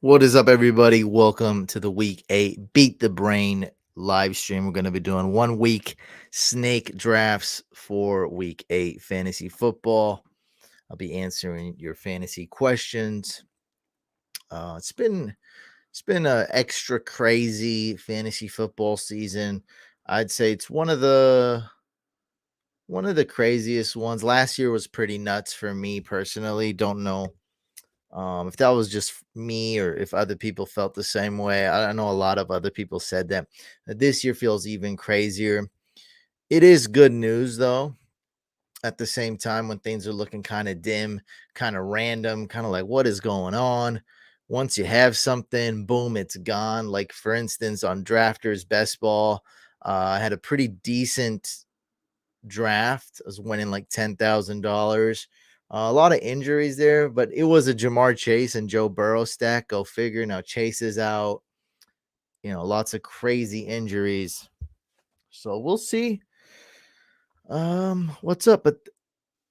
What is up, everybody? Welcome to the week 8 Beat the Brain live stream. We're going to be doing 1 week snake drafts for week 8 fantasy football. I'll be answering your fantasy questions. It's been a extra crazy fantasy football season. I'd say it's one of the craziest ones. Last year was pretty nuts for me personally. Don't know if that was just me or if other people felt the same way. I know a lot of other people said that. This year feels even crazier. It is good news though. At the same time, when things are looking kind of dim, kind of random, kind of like what is going on? Once you have something, boom, it's gone. Like for instance, on Drafters Best Ball, I had a pretty decent draft. I was winning like $10,000. A lot of injuries there, but it was a Jamar Chase and Joe Burrow stack. Go figure. Now Chase is out. Lots of crazy injuries. So we'll see. What's up? But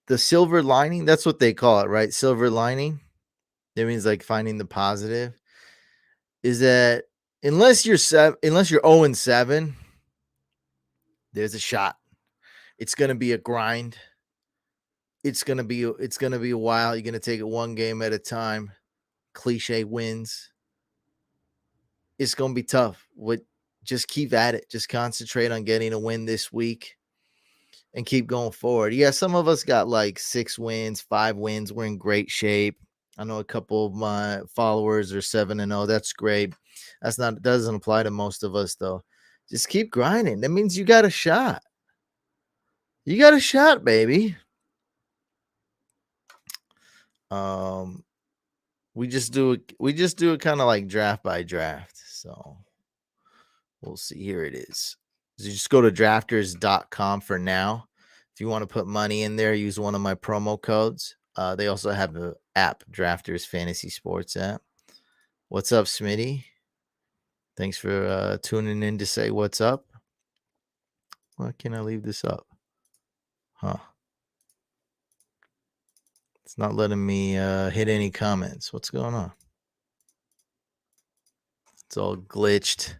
the silver lining, that's what they call it, right? Silver lining. That means like finding the positive. Is that unless you're 0-7, there's a shot. It's gonna be a grind. It's gonna be a while. You're gonna take it one game at a time. Cliche wins. It's gonna be tough. Just keep at it. Just concentrate on getting a win this week and keep going forward. Yeah, some of us got like 6 wins, 5 wins. We're in great shape. I know a couple of my followers are 7-0. That's great. Doesn't apply to most of us though. Just keep grinding. That means you got a shot. You got a shot, baby. Um, we just do it kind of like draft by draft. So we'll see. Here it is. So you just go to drafters.com for now. If you want to put money in there, use one of my promo codes. They also have the app, Drafters Fantasy Sports app. What's up, Smitty? Thanks for tuning in to say what's up. Why can't I leave this up? Huh. It's not letting me hit any comments. What's going on? It's all glitched.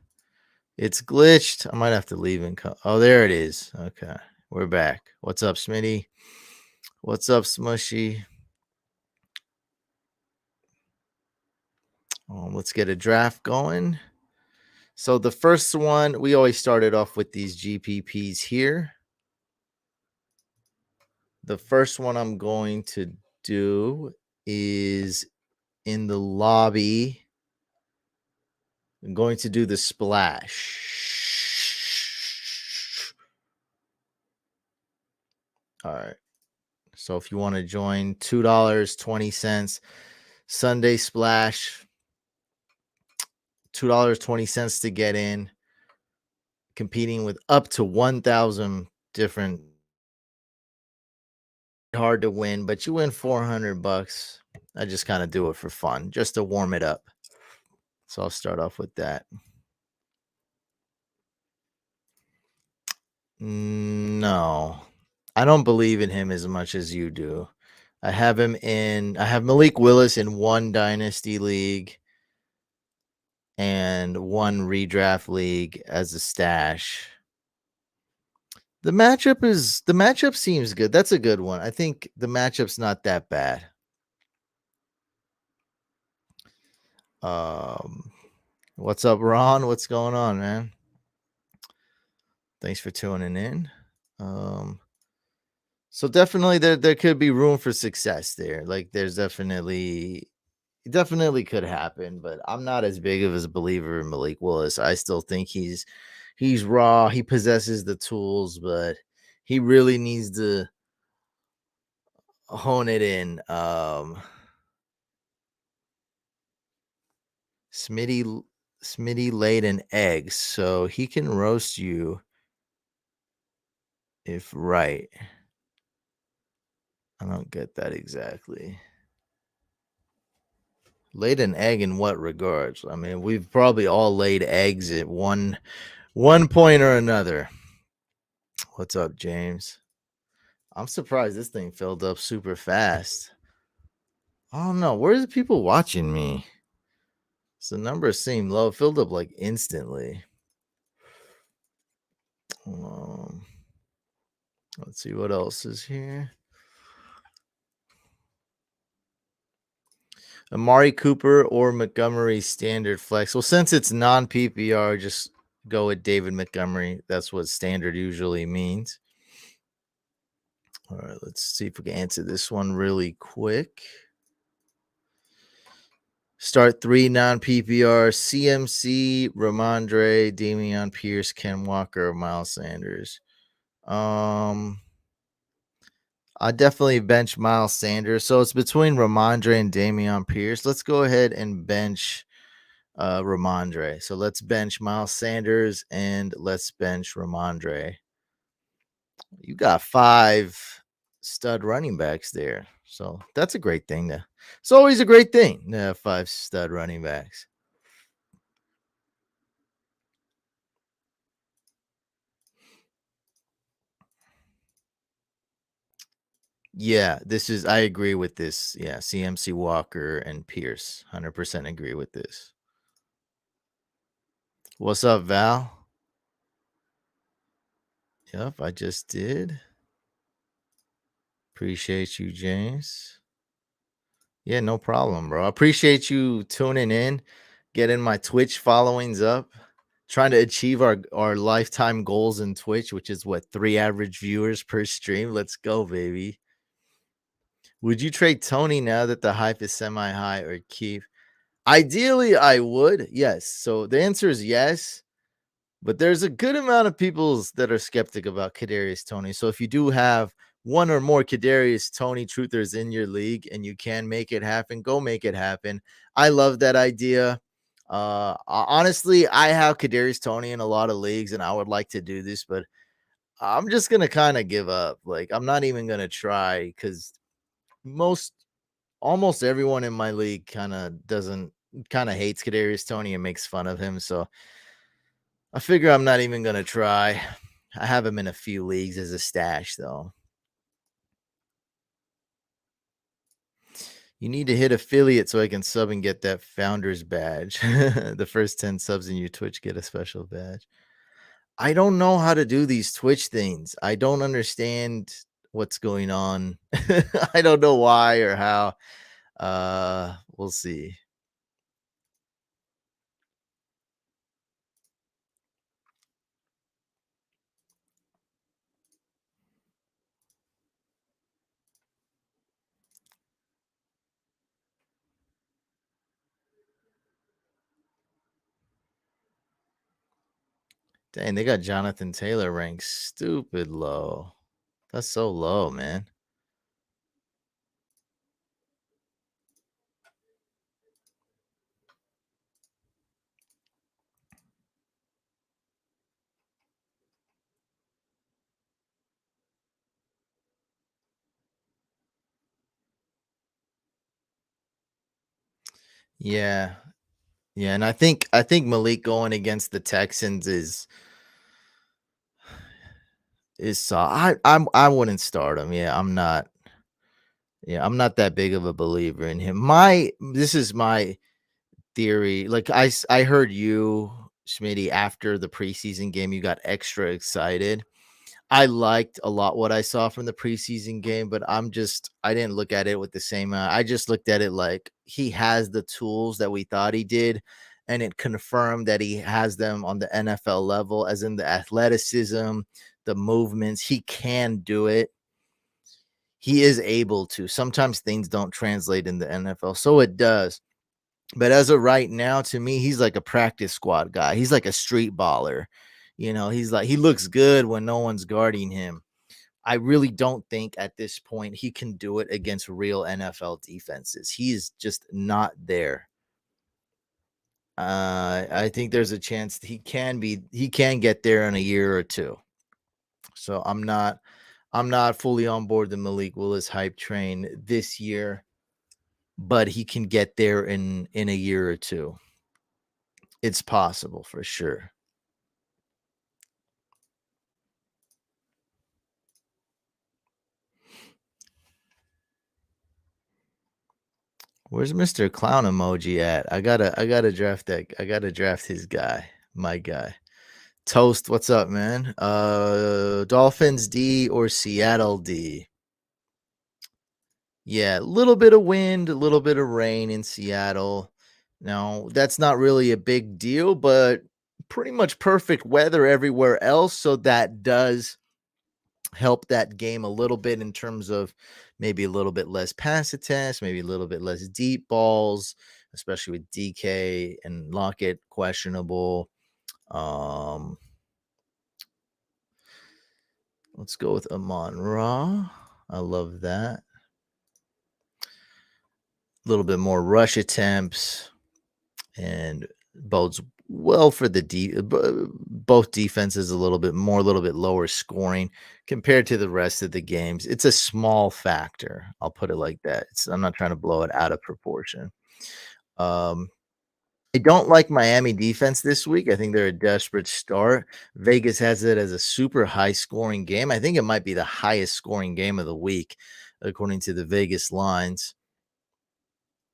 It's glitched. I might have to leave and oh, there it is. Okay. We're back. What's up, Smitty? What's up, Smushy? Let's get a draft going. So the first one, we always started off with these GPPs here. The first one I'm going to do is in the lobby. I'm going to do the splash. All right. So if you want to join, $2.20 Sunday splash. $2.20 to get in, competing with up to 1,000 different. Hard to win, but you win $400. I just kind of do it for fun, just to warm it up. So I'll start off with that. No, I don't believe in him as much as you do. I have Malik Willis in one dynasty league and one redraft league as a stash. The matchup seems good. That's a good one. I think the matchup's not that bad. What's up, Ron? What's going on, man? Thanks for tuning in. So definitely there could be room for success there. Like there's definitely could happen, but I'm not as big of a believer in Malik Willis. I still think he's raw. He possesses the tools, but he really needs to hone it in. Smitty laid an egg, so he can roast you if right. I don't get that exactly. Laid an egg in what regards? I mean, we've probably all laid eggs at one point or another. What's up, James? I'm surprised this thing filled up super fast. I don't know. Where's the people watching me? So the numbers seem low, filled up like instantly. Um, let's see what else is here. Amari Cooper or Montgomery standard flex. Well, since it's non PPR, just go with David Montgomery. That's what standard usually means. All right, let's see if we can answer this one really quick. Start three non PPR: CMC, Ramondre, Damian Pierce, Ken Walker, Miles Sanders. Um, I definitely bench Miles Sanders. So it's between Ramondre and Damian Pierce. Let's go ahead and bench Ramondre. So let's bench Miles Sanders and let's bench Ramondre. You got five stud running backs there. So that's a great thing. It's always a great thing to have five stud running backs. Yeah, I agree with this. Yeah, CMC Walker and Pierce. 100% agree with this. What's up, Val? Yep, I just did. Appreciate you, James. Yeah, no problem, bro. Appreciate you tuning in, getting my Twitch followings up, trying to achieve our lifetime goals in Twitch, which is what 3 average viewers per stream. Let's go, baby. Would you trade Tony now that the hype is semi high or keep? Ideally, I would. Yes. So the answer is yes. But there's a good amount of people that are skeptic about Kadarius Tony. So if you do have one or more Kadarius Tony truthers in your league and you can make it happen, go make it happen. I love that idea. Honestly, I have Kadarius Tony in a lot of leagues, and I would like to do this, but I'm just gonna kind of give up. Like I'm not even gonna try because most almost everyone in my league kind of hates Kadarius Tony and makes fun of him. So I figure I'm not even gonna try. I have him in a few leagues as a stash, though. You need to hit affiliate so I can sub and get that founder's badge. The first 10 subs in your Twitch get a special badge. I don't know how to do these Twitch things. I don't understand what's going on. I don't know why or how. We'll see. Dang, they got Jonathan Taylor ranked stupid low. That's so low, man. Yeah. Yeah, and I think Malik going against the Texans is I wouldn't start him. I'm not that big of a believer in him. My This is my theory. Like I heard you, Schmitty, after the preseason game, you got extra excited. I liked a lot what I saw from the preseason game, but I didn't look at it with the same I just looked at it like he has the tools that we thought he did, and it confirmed that he has them on the NFL level, as in the athleticism, the movements. He can do it. He is able to. Sometimes things don't translate in the NFL, so it does. But as of right now, to me, he's like a practice squad guy. He's like a street baller. He looks good when no one's guarding him. I really don't think at this point he can do it against real NFL defenses. He is just not there. I think there's a chance he can get there in a year or two. So I'm not fully on board the Malik Willis hype train this year, but he can get there in a year or two. It's possible for sure. Where's Mr. Clown emoji at? I gotta draft that. I gotta draft his guy, my guy. Toast, what's up, man? Dolphins D or Seattle D? Yeah, a little bit of wind, a little bit of rain in Seattle. Now, that's not really a big deal, but pretty much perfect weather everywhere else. So that does help that game a little bit in terms of maybe a little bit less pass attempts, maybe a little bit less deep balls, especially with DK and Lockett questionable. Um, let's go with Amon Ra. I love that. A little bit more rush attempts and bodes well for both defenses a little bit lower scoring compared to the rest of the games. It's a small factor. I'll put it like that. I'm not trying to blow it out of proportion. Um, I don't like Miami defense this week. I think they're a desperate start. Vegas has it as a super high scoring game. I think it might be the highest scoring game of the week, according to the Vegas lines.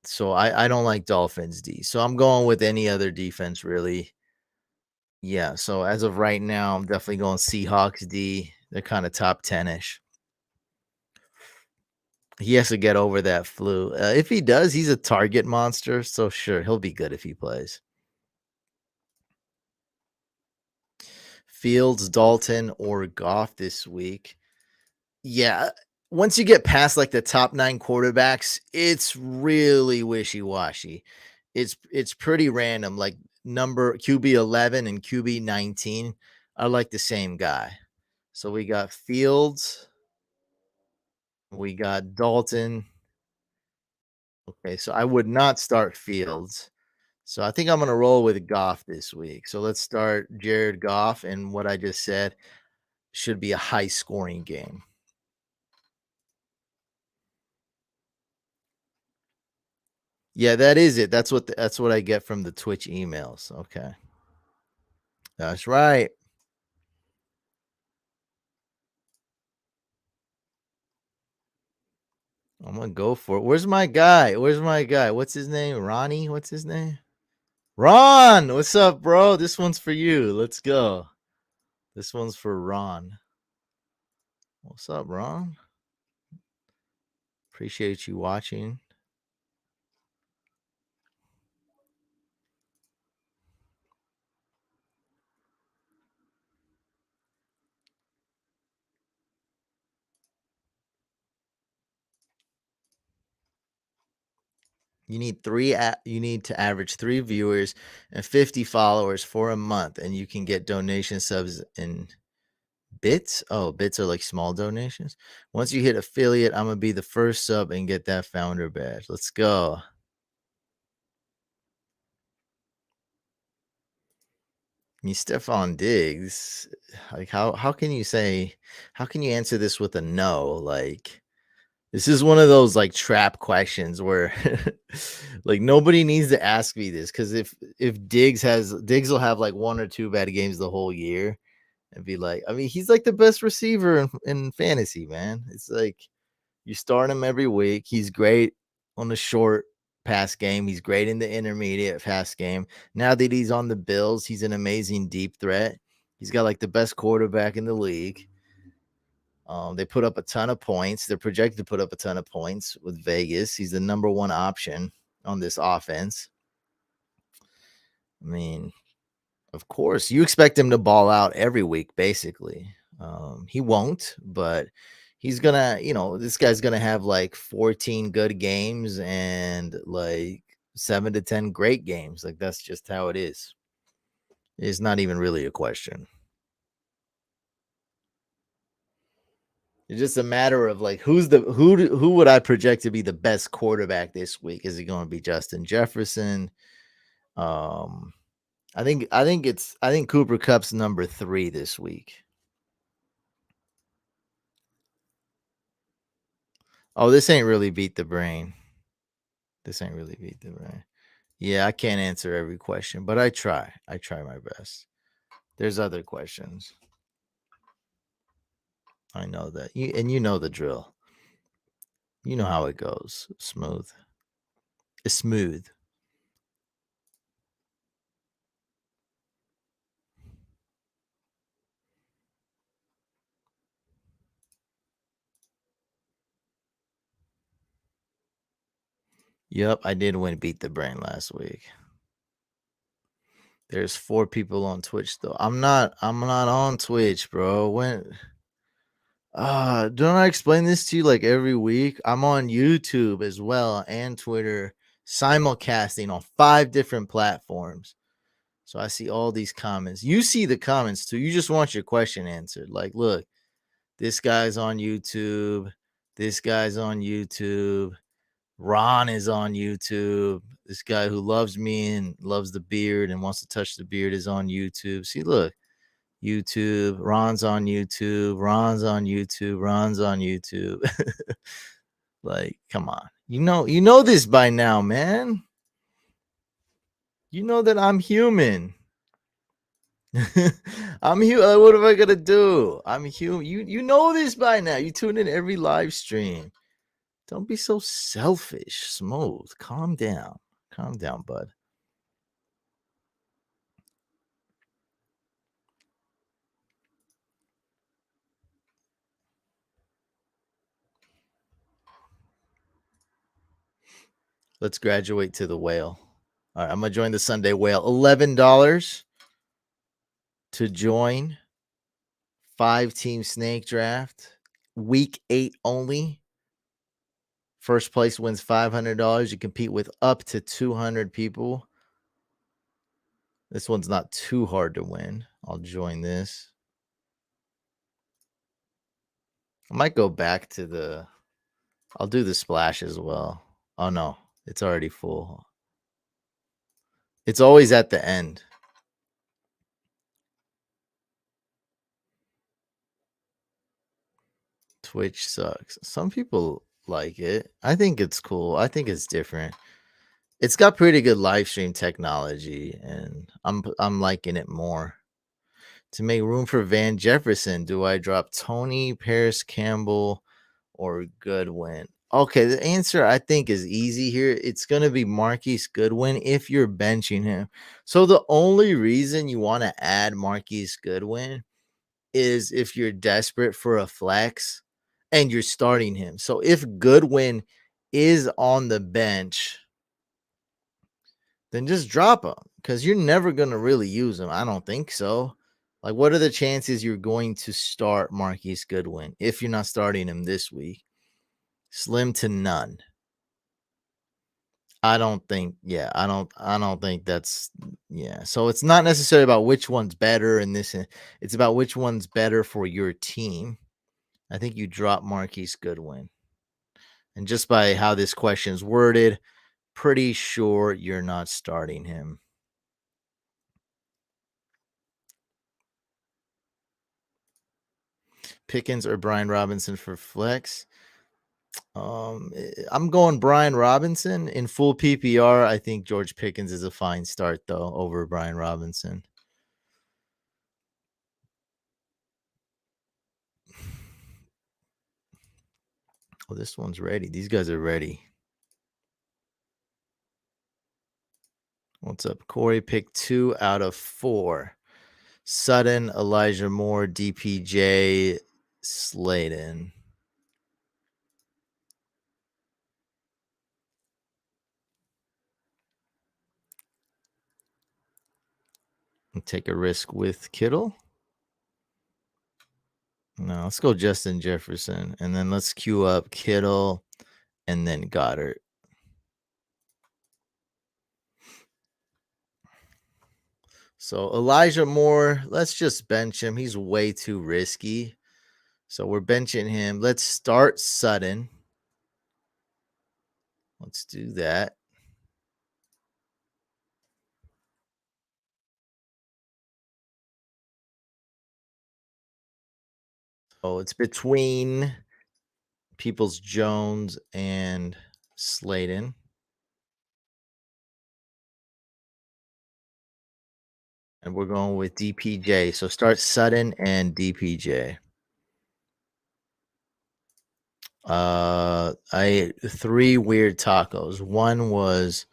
So I don't like Dolphins D. So I'm going with any other defense really. Yeah, so as of right now, I'm definitely going Seahawks D. They're kind of top 10-ish. He has to get over that flu. If he does, he's a target monster. So sure, he'll be good if he plays. Fields, Dalton, or Goff this week. Yeah, once you get past like the top 9 quarterbacks, it's really wishy-washy. It's pretty random. Like number QB 11 and QB 19 are like the same guy. So we got Fields, we got Dalton. Okay, so I would not start Fields. So I think I'm going to roll with Goff this week. So let's start Jared Goff, and what I just said should be a high scoring game. Yeah, that is it. That's what I get from the Twitch emails. Okay. That's right. I'm gonna go for it. Where's my guy? Where's my guy? What's his name? Ronnie? What's his name? Ron! What's up, bro? This one's for you. Let's go. This one's for Ron. What's up, Ron? Appreciate you watching. You need to average 3 viewers and 50 followers for a month, and you can get donation subs in bits. Oh, bits are like small donations. Once you hit affiliate, I'm gonna be the first sub and get that founder badge. Let's go. I mean, Stefan Diggs, like how can you answer this with a no? Like this is one of those like trap questions where like nobody needs to ask me this because if Diggs will have like 1 or 2 bad games the whole year and be like, I mean, he's like the best receiver in fantasy, man. It's like you start him every week. He's great on the short pass game. He's great in the intermediate pass game. Now that he's on the Bills, he's an amazing deep threat. He's got like the best quarterback in the league. They put up a ton of points. They're projected to put up a ton of points with Vegas. He's the number 1 option on this offense. I mean, of course, you expect him to ball out every week, basically. He won't, but he's gonna, this guy's gonna have like 14 good games and like 7 to 10 great games. Like that's just how it is. It's not even really a question. It's just a matter of like who would I project to be the best quarterback this week? Is it going to be Justin Jefferson? Um, I think Cooper Cup's number 3 this week. Oh, this ain't really beat the brain. This ain't really beat the brain. Yeah, I can't answer every question, but I try. I try my best. There's other questions. I know that. You know the drill. You know how it goes. Smooth. Smooth. Yep, I did win Beat the Brain last week. There's 4 people on Twitch though. I'm not on Twitch, bro. When don't I explain this to you like every week? I'm on YouTube as well and Twitter, simulcasting on 5 different platforms. So I see all these comments. You see the comments too. You just want your question answered. Like, look, this guy's on YouTube. This guy's on YouTube. Ron is on YouTube. This guy who loves me and loves the beard and wants to touch the beard is on YouTube. See, look, YouTube. Ron's on YouTube. Ron's on YouTube. Ron's on YouTube. Like, come on. You know this by now, man. You know that I'm human. What am I gonna do? I'm human. You know this by now. You tune in every live stream. Don't be so selfish. Smooth. Calm down. Calm down, bud. Let's graduate to the whale. All right, I'm gonna join the Sunday whale. $11 to join 5-team snake draft. Week 8 only. First place wins $500. You compete with up to 200 people. This one's not too hard to win. I'll join this. I might go back to I'll do the splash as well. Oh no, it's already full. It's always at the end. Twitch sucks. Some people like it. I think it's cool. I think it's different. It's got pretty good live stream technology, and I'm liking it more. To make room for Van Jefferson, do I drop Tony, Paris Campbell, or Goodwin? Okay, the answer I think is easy here. It's going to be Marquise Goodwin if you're benching him. So the only reason you want to add Marquise Goodwin is if you're desperate for a flex and you're starting him. So if Goodwin is on the bench, then just drop him because you're never going to really use him. I don't think so. Like, what are the chances you're going to start Marquise Goodwin if you're not starting him this week? Slim to none. I don't think that's yeah. So it's not necessarily about which one's better in this. It's about which one's better for your team. I think you drop Marquise Goodwin. And just by how this question's worded, pretty sure you're not starting him. Pickens or Brian Robinson for flex. I'm going Brian Robinson in full PPR. I think George Pickens is a fine start though over Brian Robinson. Oh, this one's ready. These guys are ready. What's up, Corey? Pick 2 out of 4. Sutton, Elijah Moore, DPJ, Slayton. Take a risk with Kittle. No, let's go Justin Jefferson. And then let's queue up Kittle and then Goddard. So Elijah Moore, let's just bench him. He's way too risky. So we're benching him. Let's start Sutton. Let's do that. Oh, it's between Peoples Jones and Slayton. And we're going with DPJ. So start Sutton and DPJ. I ate 3 weird tacos. One was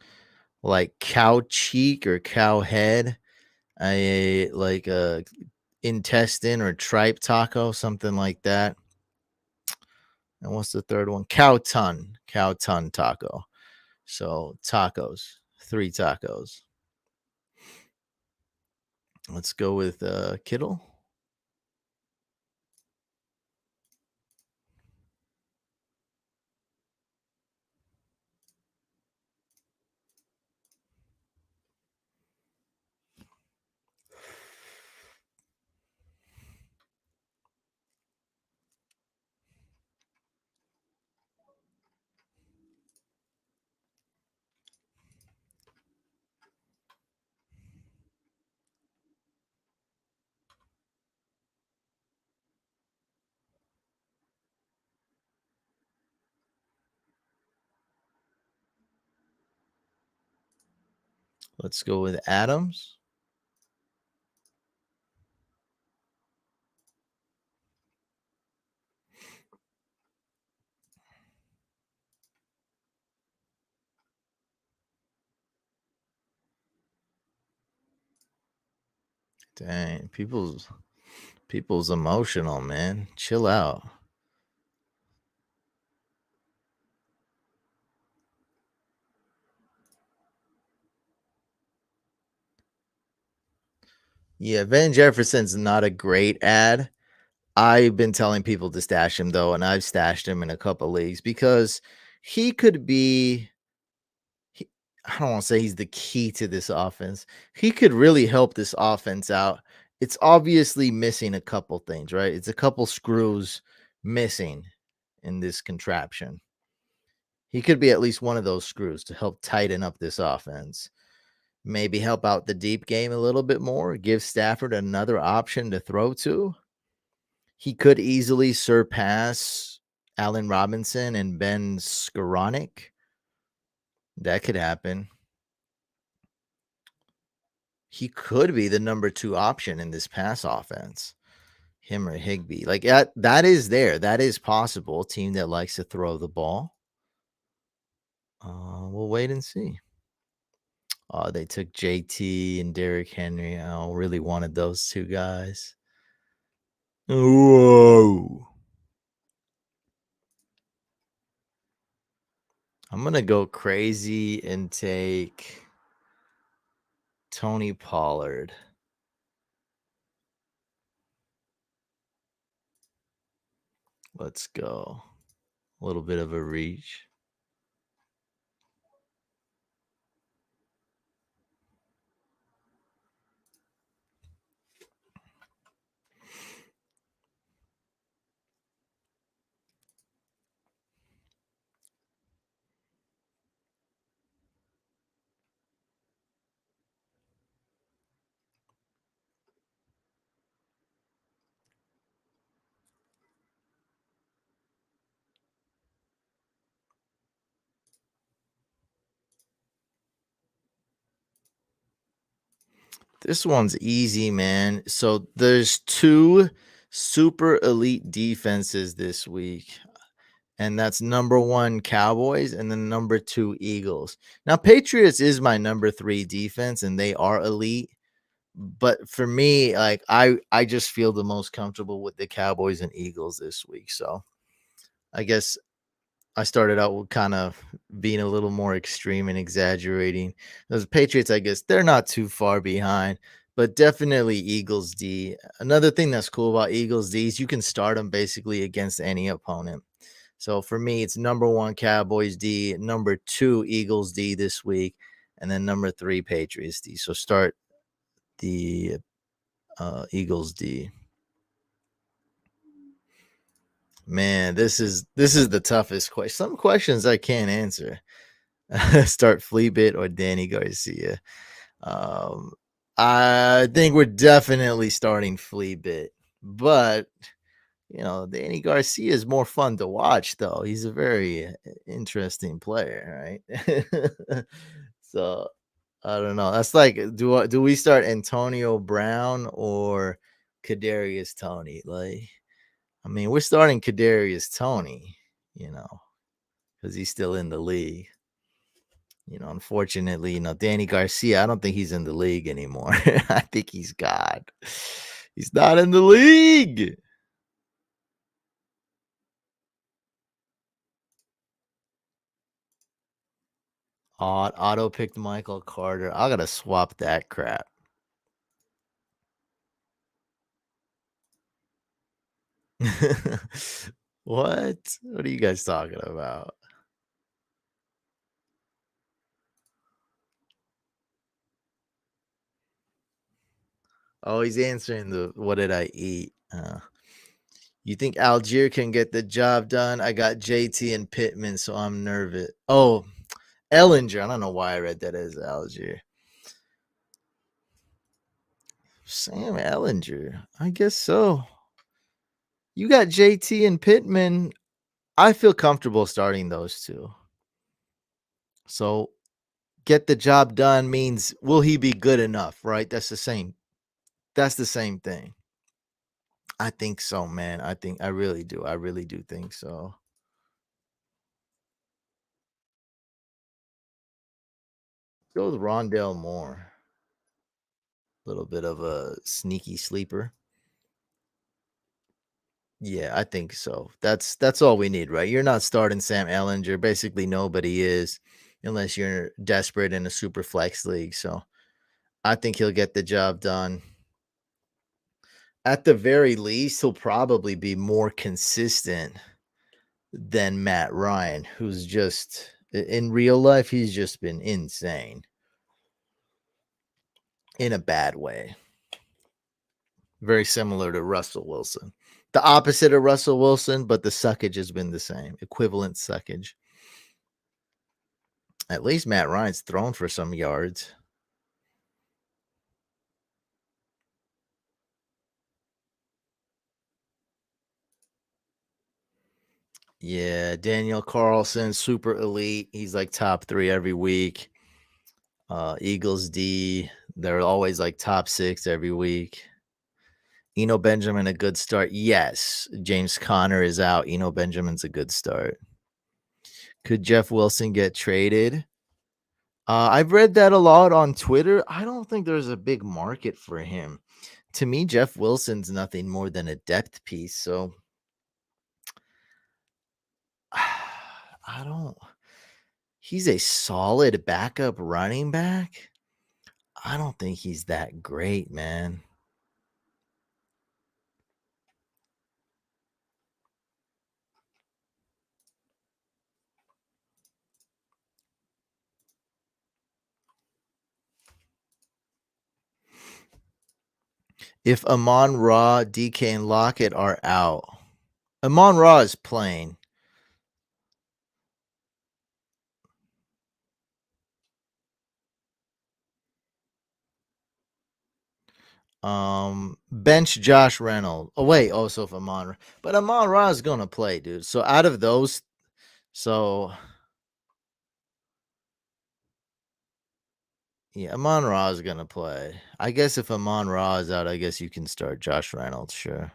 like cow cheek or cow head. I ate like a intestine or tripe taco, something like that. And what's the third one? Cow tongue taco. So tacos, 3 tacos. Let's go with Kittle. Let's go with Adams. Dang, people's emotional, man. Chill out. Yeah, Van Jefferson's not a great ad. I've been telling people to stash him though, and I've stashed him in a couple leagues because he could be he, I don't want to say he's the key to this offense. He could really help this offense out. It's obviously missing a couple things, right? It's a couple screws missing in this contraption. He could be at least one of those screws to help tighten up this offense. Maybe help out the deep game a little bit more, give Stafford another option to throw to. He could easily surpass Allen Robinson and Ben Skoranek. That could happen. He could be the number 2 option in this pass offense. Him or Higbee. Like that is there. That is possible. A team that likes to throw the ball. We'll wait and see. Oh, they took JT and Derrick Henry. I really wanted those 2 guys. Whoa. I'm gonna go crazy and take Tony Pollard. Let's go. A little bit of a reach. This one's easy, man. So there's 2 super elite defenses this week. And that's number 1 Cowboys and then number 2 Eagles. Now Patriots is my number 3 defense and they are elite, but for me, like I just feel the most comfortable with the Cowboys and Eagles this week. So, I guess I started out with kind of being a little more extreme and exaggerating. Those Patriots, I guess, they're not too far behind, but definitely Eagles D. Another thing that's cool about Eagles D is you can start them basically against any opponent. So for me, it's number 1 Cowboys D, number 2 Eagles D this week, and then number 3 Patriots D. So start the Eagles D. Man, this is the toughest question. Some questions I can't answer. Start Fleabit or Danny Garcia. Um, I think we're definitely starting Fleabit, but Danny Garcia is more fun to watch, though. He's a very interesting player, right? So I don't know. That's like, do we start Antonio Brown or Kadarius Tony? Like, I mean, we're starting Kadarius Tony. you know, because he's still in the league. Unfortunately, Danny Garcia, I don't think he's in the league anymore. I think he's gone. He's not in the league. Auto picked Michael Carter. I gotta swap that crap. What? What are you guys talking about? Oh, he's answering the what did I eat? You think Algier can get the job done? I got JT and Pittman, so I'm nervous. Oh, Ellinger. I don't know why I read that as Algier. Sam Ellinger. I guess so. You got JT and Pittman. I feel comfortable starting those two. So get the job done means will he be good enough, right? That's the same. That's the same thing. I think so, man. I really do. I really do think so. Go with Rondell Moore. A little bit of a sneaky sleeper. Yeah, I think so. That's all we need, right? You're not starting Sam Ellinger. Basically, nobody is, unless you're desperate in a super flex league. So I think he'll get the job done. At the very least, he'll probably be more consistent than Matt Ryan, who's just in real life, he's just been insane in a bad way. Very similar to Russell Wilson. The opposite of Russell Wilson, but the suckage has been the same, equivalent suckage. At least Matt Ryan's thrown for some yards. Yeah, Daniel Carlson, super elite. He's like top 3 every week. Eagles D, they're always like top 6 every week. Eno Benjamin, a good start. Yes, James Conner is out. Eno Benjamin's a good start. Could Jeff Wilson get traded? I've read that a lot on Twitter. I don't think there's a big market for him. To me, Jeff Wilson's nothing more than a depth piece. So I don't. He's a solid backup running back. I don't think he's that great, man. If Amon Ra, DK, and Lockett are out, Amon Ra is playing. Bench Josh Reynolds. Oh wait, also if but Amon Ra is gonna play, dude. So out of those, so yeah, Amon Ra is gonna play. I guess if Amon Ra is out, I guess you can start Josh Reynolds. Sure.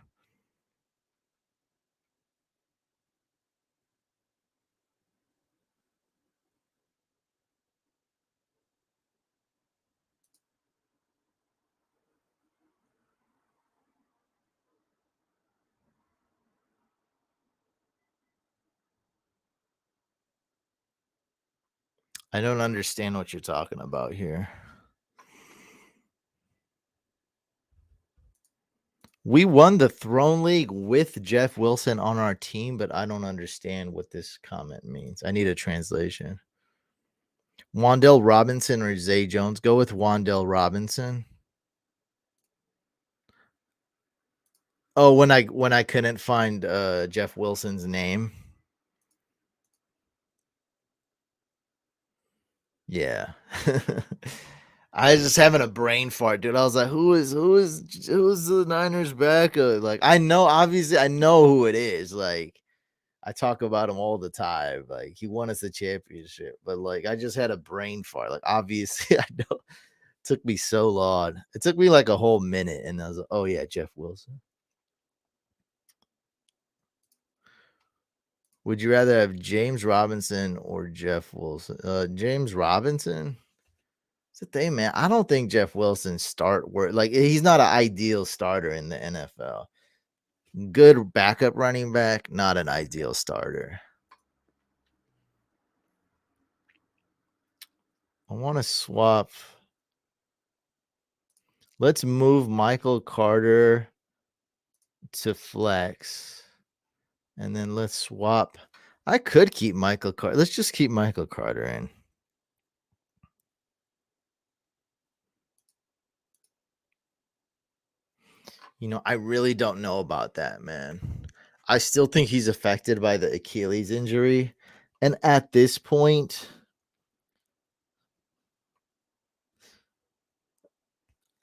I don't understand what you're talking about here. We won the Throne League with Jeff Wilson on our team, but I don't understand what this comment means. I need a translation. Wandell Robinson or Zay Jones? Go with Wandell Robinson. Oh, when I couldn't find Jeff Wilson's name. Yeah. I was just having a brain fart, dude. I was like, who is the Niners back? Like I know, obviously I know who it is. Like I talk about him all the time. Like he won us the championship, but like I just had a brain fart. Like obviously I know. It took me so long. It took me like a whole minute, and I was like, oh yeah, Jeff Wilson. Would you rather have James Robinson or Jeff Wilson? James Robinson. It's the thing, man. I don't think Jeff Wilson he's not an ideal starter in the NFL. Good backup running back, not an ideal starter. I want to swap. Let's move Michael Carter to flex. And then let's swap. I could keep Michael Carter. Let's just keep Michael Carter in. I really don't know about that, man. I still think he's affected by the Achilles injury. And at this point,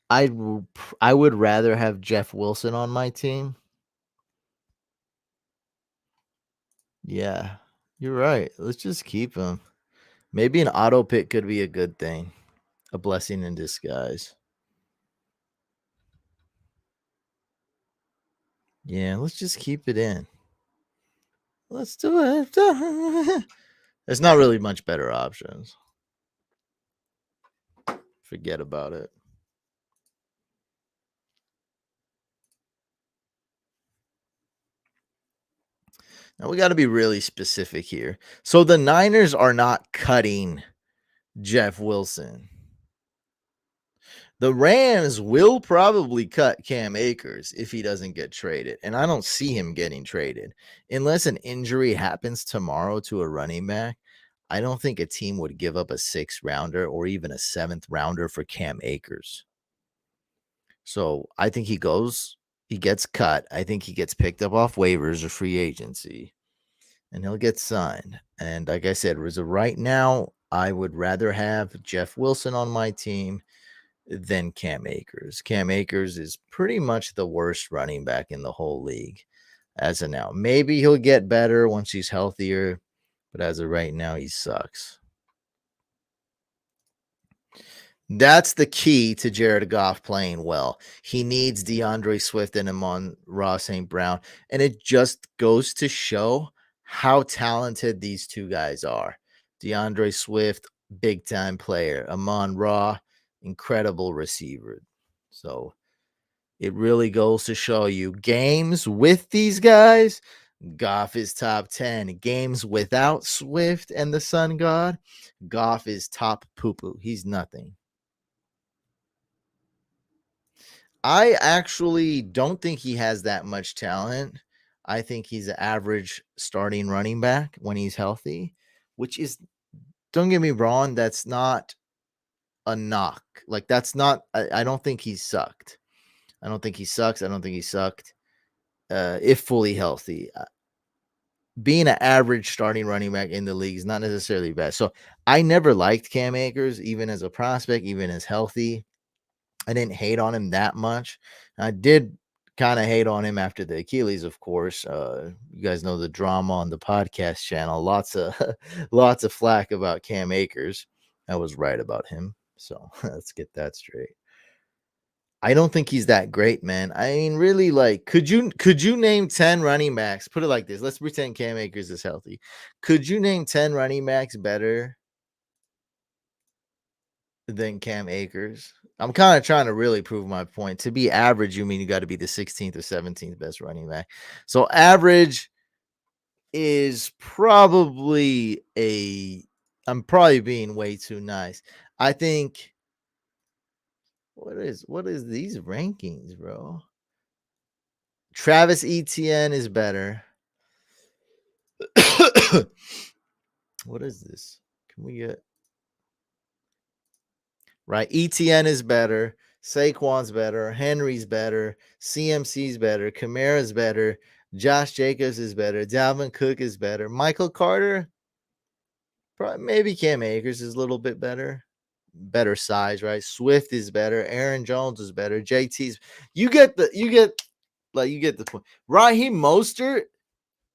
I would rather have Jeff Wilson on my team. Yeah, you're right. Let's just keep him. Maybe an auto pick could be a good thing, a blessing in disguise. Yeah, let's just keep it in. Let's do it. There's not really much better options. Forget about it. Now we got to be really specific here. So the Niners are not cutting Jeff Wilson. The Rams will probably cut Cam Akers if he doesn't get traded. And I don't see him getting traded. Unless an injury happens tomorrow to a running back, I don't think a team would give up a 6th rounder or even a 7th rounder for Cam Akers. So I think he gets cut. I think he gets picked up off waivers or free agency, and he'll get signed. And like I said, as of right now, I would rather have Jeff Wilson on my team than Cam Akers. Cam Akers is pretty much the worst running back in the whole league as of now. Maybe he'll get better once he's healthier, but as of right now, he sucks. That's the key to Jared Goff playing well. He needs DeAndre Swift and Amon-Ra St. Brown. And it just goes to show how talented these two guys are. DeAndre Swift, big time player. Amon-Ra, incredible receiver. So it really goes to show you games with these guys. Goff is top 10. Games without Swift and the Sun God, Goff is top poo-poo. He's nothing. I actually don't think he has that much talent. I think he's an average starting running back when he's healthy, which is, don't get me wrong, that's not a knock. Like, that's not, I don't think he sucked. I don't think he sucks. I don't think he sucked if fully healthy. Being an average starting running back in the league is not necessarily bad. So I never liked Cam Akers, even as a prospect, even as healthy. I didn't hate on him that much. I did kind of hate on him after the Achilles, of course. You guys know the drama on the podcast channel. Lots of lots of flack about Cam Akers. I was right about him. So let's get that straight. I don't think he's that great, man. I mean, really, like, could you name 10 running backs? Put it like this. Let's pretend Cam Akers is healthy. Could you name 10 running backs better than Cam Akers? I'm kind of trying to really prove my point. To be average, you mean you got to be the 16th or 17th best running back. So average is probably I'm probably being way too nice. I think what is these rankings, bro? Travis Etienne is better. What is this? Can we get right? ETN is better. Saquon's better. Henry's better. CMC's better. Kamara's better. Josh Jacobs is better. Dalvin Cook is better. Michael Carter, probably, maybe Cam Akers is a little bit better. Better size, right? Swift is better. Aaron Jones is better. JT's. You get the point. Raheem Mostert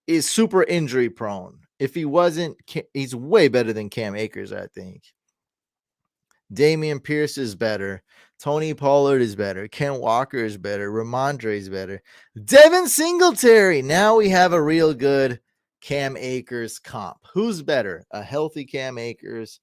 is super injury prone. If he wasn't, he's way better than Cam Akers, I think. Damian Pierce is better. Tony Pollard is better. Ken Walker is better. Ramondre is better. Devin Singletary. Now we have a real good Cam Akers comp. Who's better? A healthy Cam Akers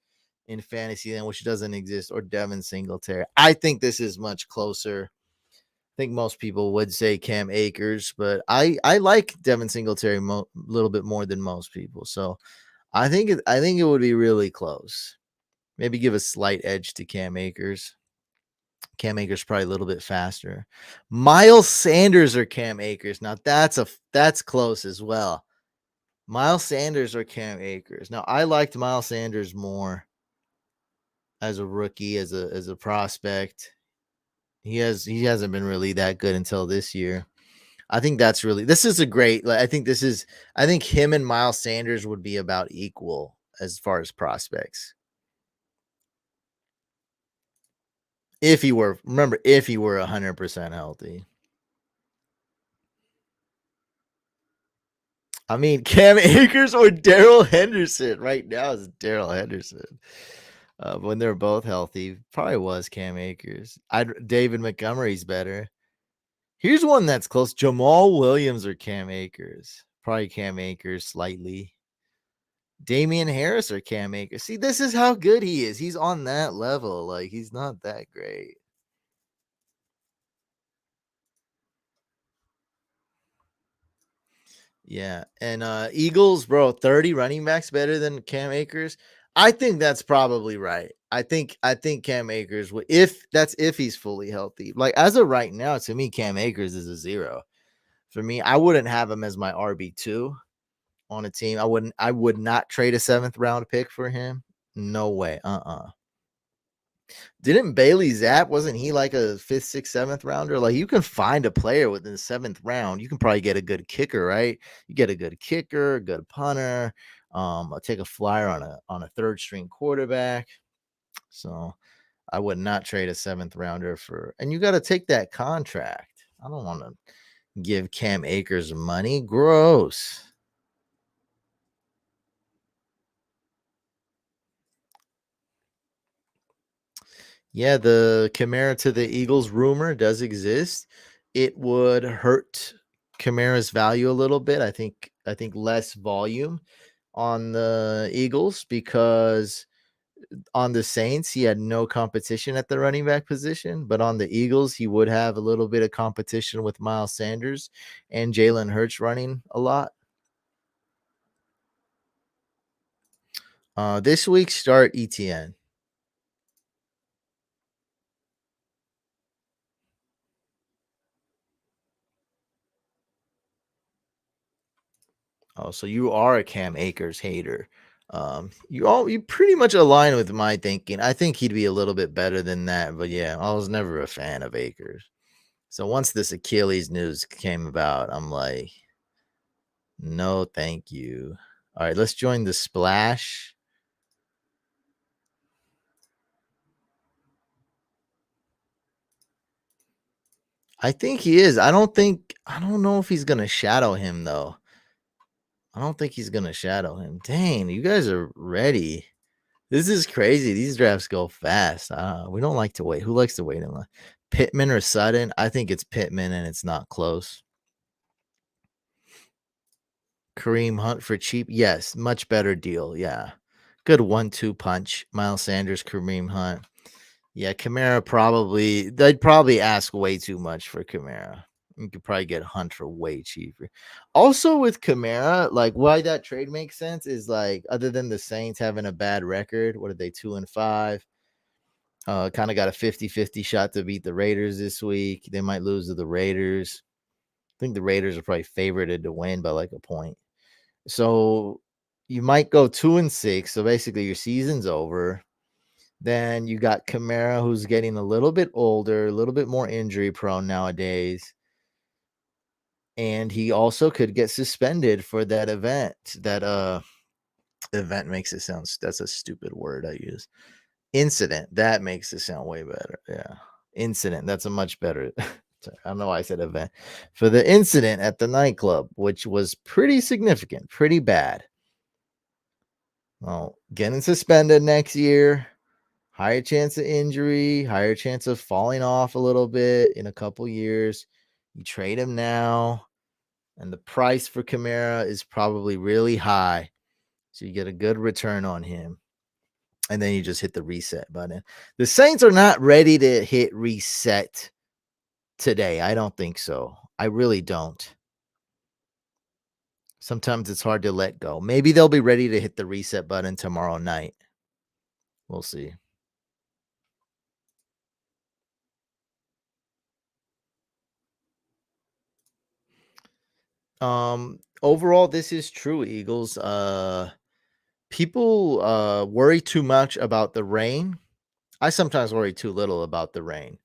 in fantasy then, which doesn't exist, or Devin Singletary? I think this is much closer. I think most people would say Cam Akers, but I like Devin Singletary a little bit more than most people. So I think it would be really close. Maybe give a slight edge to Cam Akers. Cam Akers probably a little bit faster. Miles Sanders or Cam Akers. Now that's close as well. Miles Sanders or Cam Akers. Now I liked Miles Sanders more as a rookie, as a prospect. He hasn't been really that good until this year. I think that's really this is a great like, I think him and Miles Sanders would be about equal as far as prospects. If he were remember if he were 100% healthy. I mean, Cam Akers or Daryl Henderson right now is Daryl Henderson. When they're both healthy, probably was Cam Akers. David Montgomery's better. Here's one that's close: Jamal Williams or Cam Akers. Probably Cam Akers slightly. Damian Harris or Cam Akers. See, this is how good he is. He's on that level. Like he's not that great. Yeah, and Eagles, bro, 30 running backs better than Cam Akers. I think that's probably right. I think Cam Akers would if that's if he's fully healthy. Like as of right now, to me, Cam Akers is a zero. For me, I wouldn't have him as my RB2 on a team. I would not trade a seventh round pick for him. No way. Didn't Bailey Zapp, wasn't he like a fifth, sixth, seventh rounder? Like you can find a player within the seventh round. You can probably get a good kicker, right? You get a good kicker, a good punter. I'll take a flyer on a third string quarterback. So I would not trade a seventh rounder for, and you got to take that contract. I don't want to give Cam Akers money. Gross. Yeah, the Kamara to the Eagles rumor does exist. It would hurt Kamara's value a little bit. I think less volume on the Eagles because on the Saints he had no competition at the running back position, but on the Eagles he would have a little bit of competition with Miles Sanders and Jalen Hurts running a lot. This week start ETN. Oh, so you are a Cam Akers hater. You pretty much align with my thinking. I think he'd be a little bit better than that, but yeah, I was never a fan of Akers. So once this Achilles news came about, I'm like, no, thank you. All right, let's join the splash. I think he is. I don't know if he's gonna shadow him though. I don't think he's gonna shadow him. Dang, you guys are ready. This is crazy. These drafts go fast. We don't like to wait. Who likes to wait in line? Pittman or Sutton? I think it's Pittman, and it's not close. Kareem Hunt for cheap? Yes, much better deal. Yeah. Good 1-2 punch. Miles Sanders, Kareem Hunt. Yeah, Kamara probably, they'd probably ask way too much for Kamara. You could probably get Hunt for way cheaper. Also, with Kamara, like why that trade makes sense is like, other than the Saints having a bad record, what are they, 2-5? Kind of got a 50-50 shot to beat the Raiders this week. They might lose to the Raiders. I think the Raiders are probably favorited to win by like a point. So you might go 2-6. So basically your season's over. Then you got Kamara, who's getting a little bit older, a little bit more injury prone nowadays. And he also could get suspended for that event. That event makes it sound, that's a stupid word I use. Incident. That makes it sound way better. Yeah. Incident. That's a much better. I don't know why I said event. For the incident at the nightclub, which was pretty significant, pretty bad. Well, getting suspended next year, higher chance of injury, higher chance of falling off a little bit in a couple years. You trade him now. and the price for Kamara is probably really high, so you get a good return on him, and then you just hit the reset button. The Saints are not ready to hit reset today. I don't think so. I really don't. Sometimes it's hard to let go. Maybe they'll be ready to hit the reset button tomorrow night. We'll see. Overall, this is true, Eagles. People worry too much about the rain. I sometimes worry too little about the rain.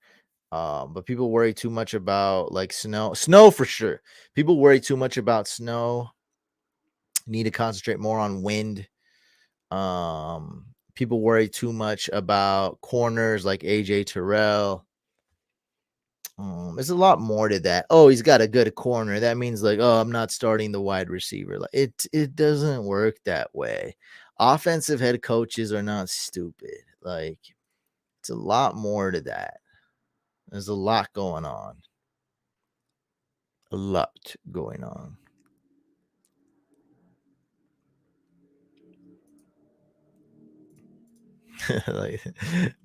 But people worry too much about like snow. Snow for sure. People worry too much about snow. Need to concentrate more on wind. People worry too much about corners like AJ Terrell. There's a lot more to that. Oh, he's got a good corner. That means like, oh, I'm not starting the wide receiver. Like it doesn't work that way. Offensive head coaches are not stupid. Like it's a lot more to that. There's a lot going on. A lot going on. Like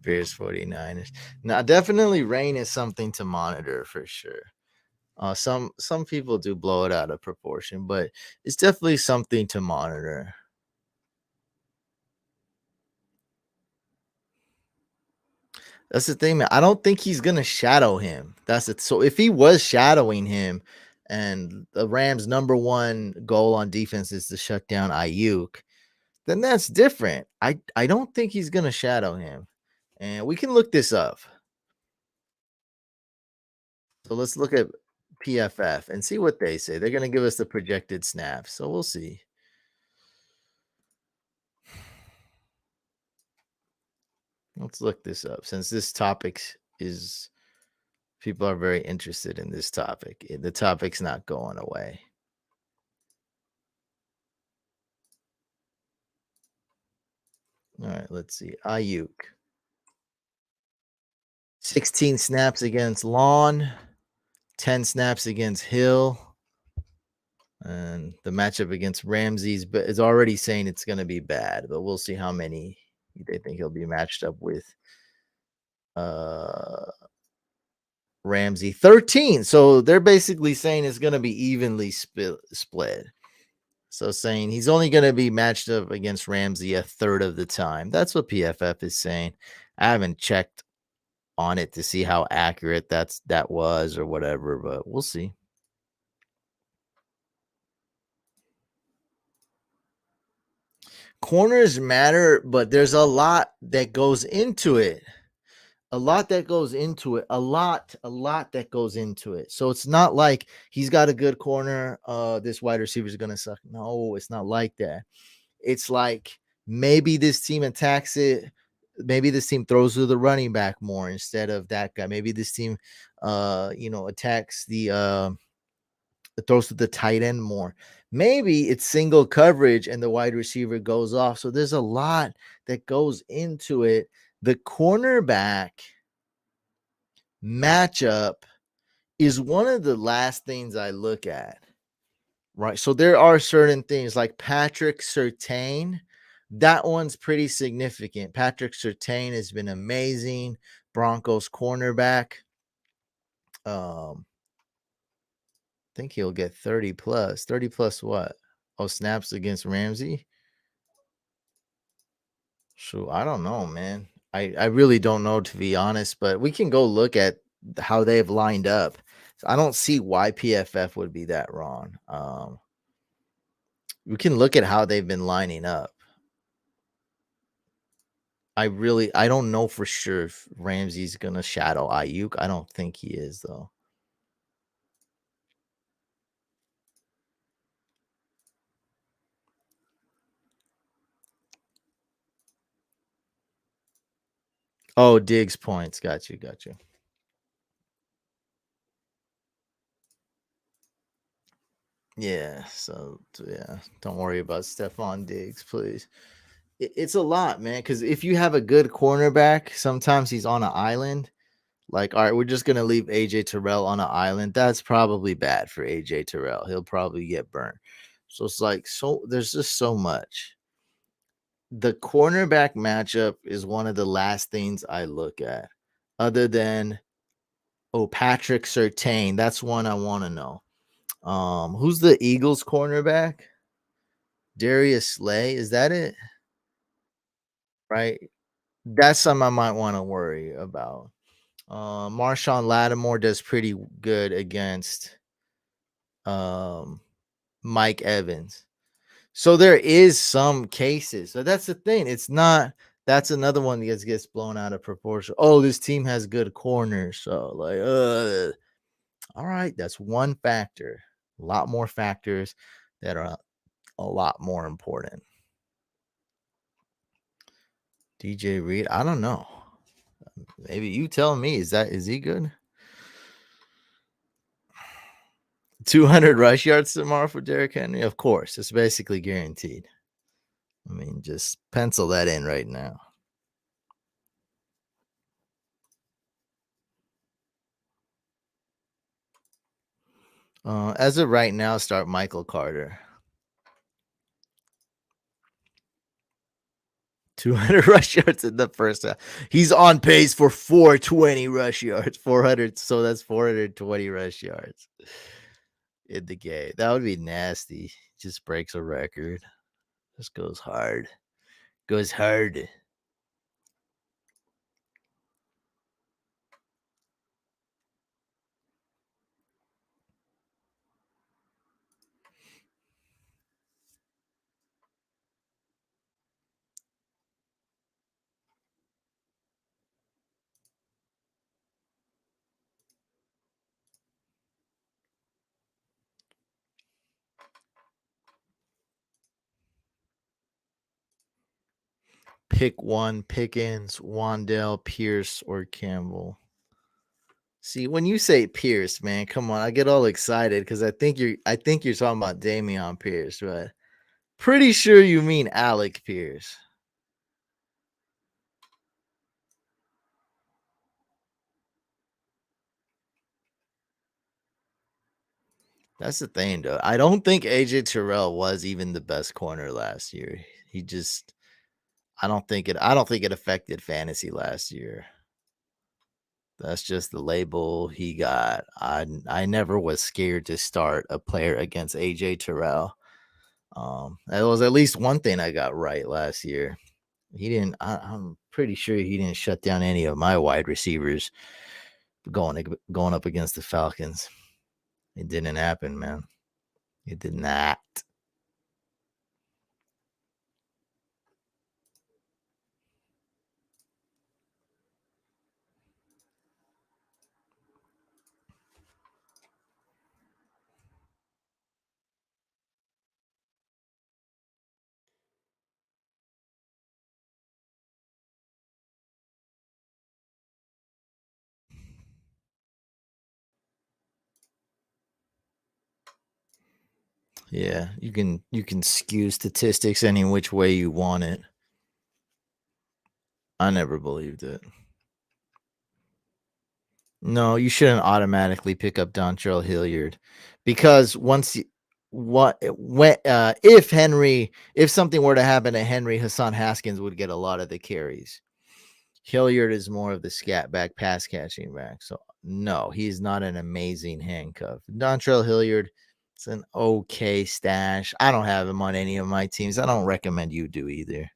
Bears 49ers. Now definitely rain is something to monitor for sure. Some people do blow it out of proportion, but it's definitely something to monitor. That's the thing, man. I don't think he's gonna shadow him. That's it. So if he was shadowing him, and the Rams' number one goal on defense is to shut down Ayuk, then that's different. I don't think he's gonna shadow him, and we can look this up. So let's look at PFF and see what they say. They're gonna give us the projected snaps, so we'll see. Let's look this up since this topic is people are very interested in this topic. The topic's not going away. All right, let's see. Ayuk. 16 snaps against Lawn, 10 snaps against Hill, and the matchup against Ramsey's but is already saying it's going to be bad, but we'll see how many they think he'll be matched up with. Uh Ramsey 13. So they're basically saying it's going to be evenly split. So saying he's only going to be matched up against Ramsey a third of the time. That's what PFF is saying. I haven't checked on it to see how accurate that was or whatever, but we'll see. Corners matter, but there's a lot that goes into it. A lot that goes into it. A lot that goes into it. So it's not like he's got a good corner. This wide receiver is gonna suck. No, it's not like that. It's like maybe this team attacks it. Maybe this team throws to the running back more instead of that guy. Maybe this team, attacks the throws to the tight end more. Maybe it's single coverage and the wide receiver goes off. So there's a lot that goes into it. The cornerback matchup is one of the last things I look at. Right. So there are certain things like Patrick Surtain. That one's pretty significant. Patrick Surtain has been amazing. Broncos cornerback. Think he'll get 30 plus. 30 plus what? Oh, snaps against Ramsey? So I don't know, man. I really don't know to be honest, but we can go look at how they've lined up. So I don't see why PFF would be that wrong. We can look at how they've been lining up. I don't know for sure if Ramsey's gonna shadow Ayuk. I don't think he is though. Oh, Diggs points. Got you. Got you. Yeah. So yeah, don't worry about Stephon Diggs, please. It's a lot, man. Because if you have a good cornerback, sometimes he's on an island. Like, all right, we're just gonna leave AJ Terrell on an island. That's probably bad for AJ Terrell. He'll probably get burned. So it's like so there's just so much. The cornerback matchup is one of the last things I look at, other than Patrick Surtain. That's one I want to know. Who's the Eagles cornerback? Darius Slay, is that it? Right? That's something I might want to worry about. Marshawn Lattimore does pretty good against um Mike Evans. So there is some cases. So that's the thing. It's not that's another one that gets blown out of proportion. Oh, this team has good corners. So like all right, that's one factor. A lot more factors that are a lot more important. DJ Reed, I don't know. Maybe you tell me. Is he good? 200 rush yards tomorrow for Derrick Henry? Of course. It's basically guaranteed. I mean, just pencil that in right now. As of right now, start Michael Carter. 200 rush yards in the first half. He's on pace for 420 rush yards, 400. So that's 420 rush yards in the game. That would be nasty. Just breaks a record. Just goes hard. Goes hard. Pick one, Pickens, Wandell, Pierce, or Campbell. See, when you say Pierce, man, come on, I get all excited because I think you're talking about Damian Pierce, right? Pretty sure you mean Alec Pierce. That's the thing, though. I don't think AJ Terrell was even the best corner last year. He just I don't think it affected fantasy last year. That's just the label he got. I never was scared to start a player against AJ Terrell. That was at least one thing I got right last year. He didn't. I'm pretty sure he didn't shut down any of my wide receivers going up against the Falcons. It didn't happen, man. It did not. Yeah, you can skew statistics any which way you want it. I never believed it. No, you shouldn't automatically pick up Dontrell Hilliard because once you what when if something were to happen to Henry, Hassan Haskins would get a lot of the carries. Hilliard is more of the scat back pass catching back. So no, he's not an amazing handcuff. Dontrell Hilliard, it's an okay stash. I don't have him on any of my teams. I don't recommend you do either.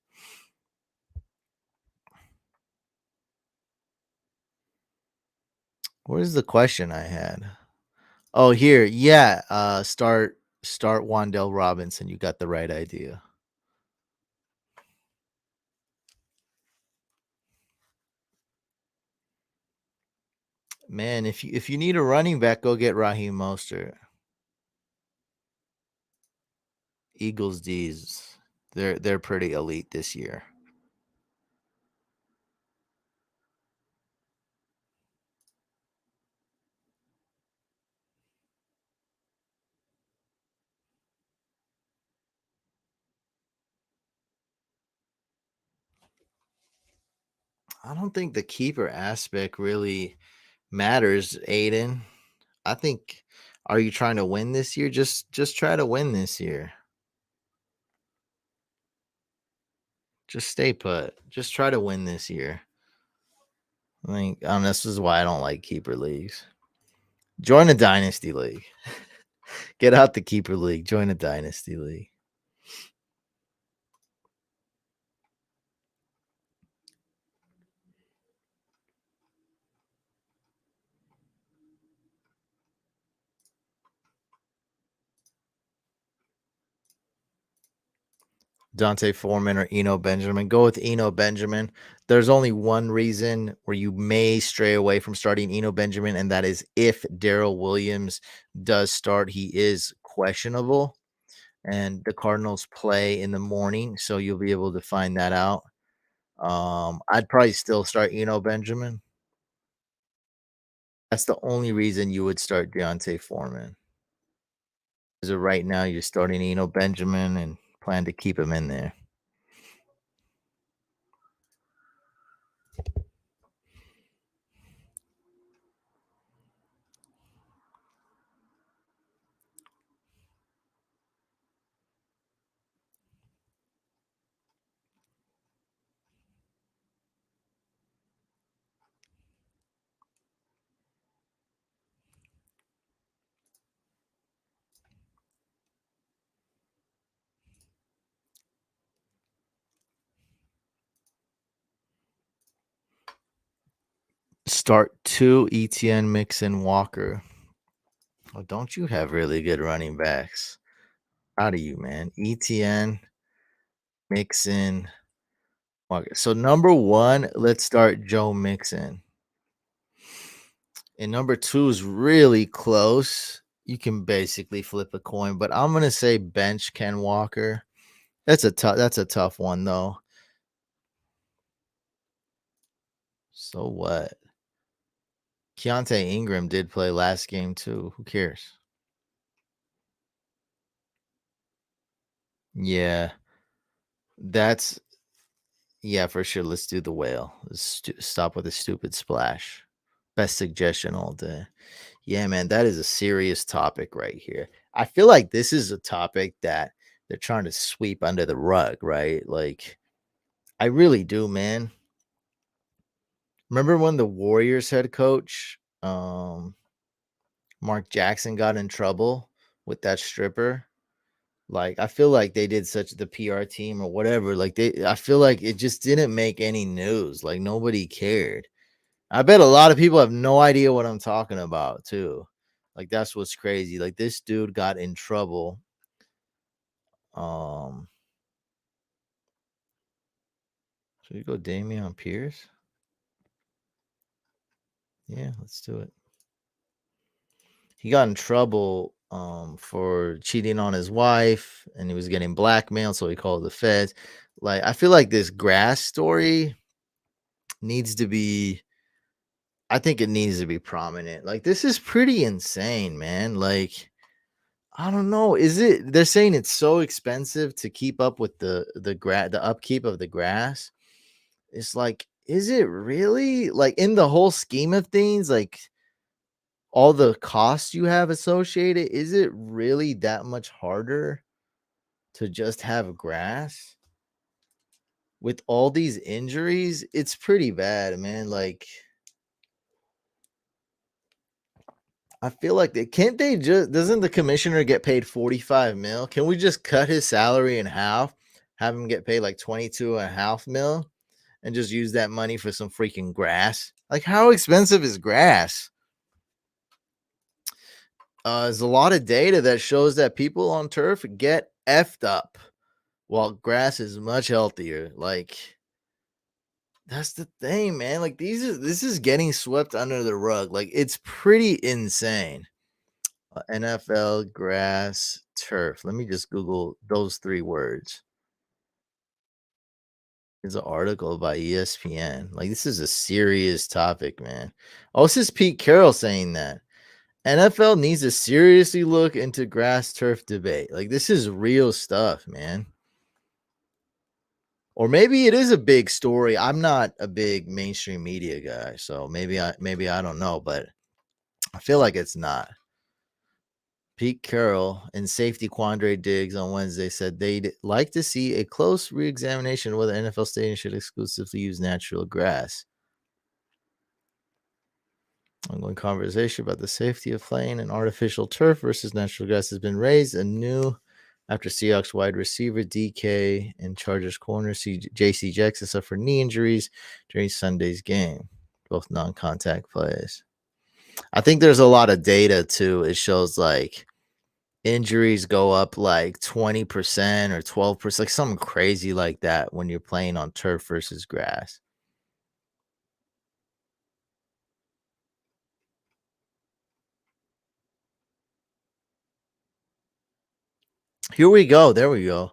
Where's the question I had? Oh, here. Yeah. Start Wandell Robinson. You got the right idea. Man, if you need a running back, go get Raheem Mostert. Eagles D's. They're pretty elite this year. I don't think the keeper aspect really. matters, Aiden. I think are you trying to win this year? Just try to win this year. Just stay put. Just try to win this year. I think this is why I don't like keeper leagues. Join a dynasty league. Get out the keeper league. Join a dynasty league. Dante Foreman or Eno Benjamin. Go with Eno Benjamin. There's only one reason where you may stray away from starting Eno Benjamin, and that is if Daryl Williams does start. He is questionable, and the Cardinals play in the morning, so you'll be able to find that out. I'd probably still start Eno Benjamin. That's the only reason you would start Deontay Foreman. As of right now, you're starting Eno Benjamin and plan to keep him in there. Start 2 ETN, Mixon, Walker. Oh, don't you have really good running backs? How do you, man? ETN, Mixon, Walker. So number 1, let's start Joe Mixon. And number 2 is really close. You can basically flip a coin, but I'm gonna say bench Ken Walker. That's a tough one though. So what? Keontae Ingram did play last game too. Who cares? Yeah, that's yeah, for sure. Let's do the whale. Stop with the stupid splash. Best suggestion all day. Yeah, man, that is a serious topic right here. I feel like this is a topic that they're trying to sweep under the rug, right? Like, I really do, man. Remember when the Warriors head coach, Mark Jackson, got in trouble with that stripper? Like, I feel like they did such the PR team or whatever. I feel like it just didn't make any news. Like, nobody cared. I bet a lot of people have no idea what I'm talking about too. Like that's what's crazy. Like this dude got in trouble. Um, should we go Damian Pierce? Yeah, let's do it. He got in trouble for cheating on his wife and he was getting blackmailed, so he called the feds. Like I feel like this grass story needs to be I think it needs to be prominent. Like this is pretty insane, man. Like I don't know. Is it they're saying it's so expensive to keep up with the upkeep of the grass. It's like, is it really? Like in the whole scheme of things, like all the costs you have associated, is it really that much harder to just have grass? With all these injuries, it's pretty bad, man. Like I feel like they can't they just doesn't the commissioner get paid 45 mil? Can we just cut his salary in half, have him get paid like 22.5 mil, and just use that money for some freaking grass? Like, how expensive is grass? There's a lot of data that shows that people on turf get effed up while grass is much healthier. Like, that's the thing, man. Like, this is getting swept under the rug. Like, it's pretty insane. NFL grass turf. Let me just Google those 3 words. It's an article by ESPN. Like this is a serious topic, man. Oh, this is Pete Carroll saying that. NFL needs to seriously look into grass turf debate. Like this is real stuff, man. Or maybe it is a big story. I'm not a big mainstream media guy, so maybe I don't know, but I feel like it's not. Pete Carroll and safety Quandre Diggs on Wednesday said they'd like to see a close re-examination of whether NFL stadiums should exclusively use natural grass. Ongoing conversation about the safety of playing an artificial turf versus natural grass has been raised anew after Seahawks wide receiver DK and Chargers corner JC Jackson suffered knee injuries during Sunday's game, both non-contact plays. I think there's a lot of data too. It shows like injuries go up like 20% or 12%, like something crazy like that when you're playing on turf versus grass. Here we go. There we go.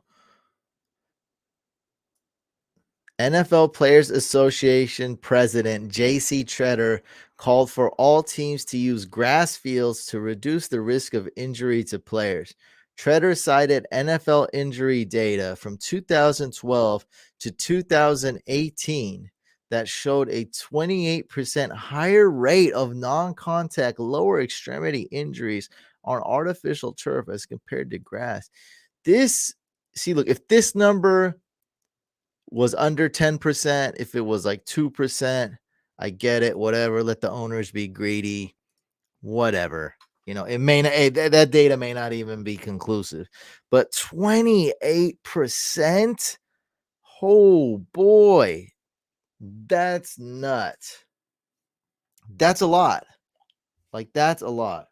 NFL Players Association President J.C. Tretter called for all teams to use grass fields to reduce the risk of injury to players. Tretter cited NFL injury data from 2012 to 2018 that showed a 28% higher rate of non-contact lower extremity injuries on artificial turf as compared to grass. Look, if this number was under 10%, if it was like 2%, I get it, whatever, let the owners be greedy, whatever. It may not, that data may not even be conclusive, but 28%, oh boy, that's nuts. That's a lot. Like, that's a lot.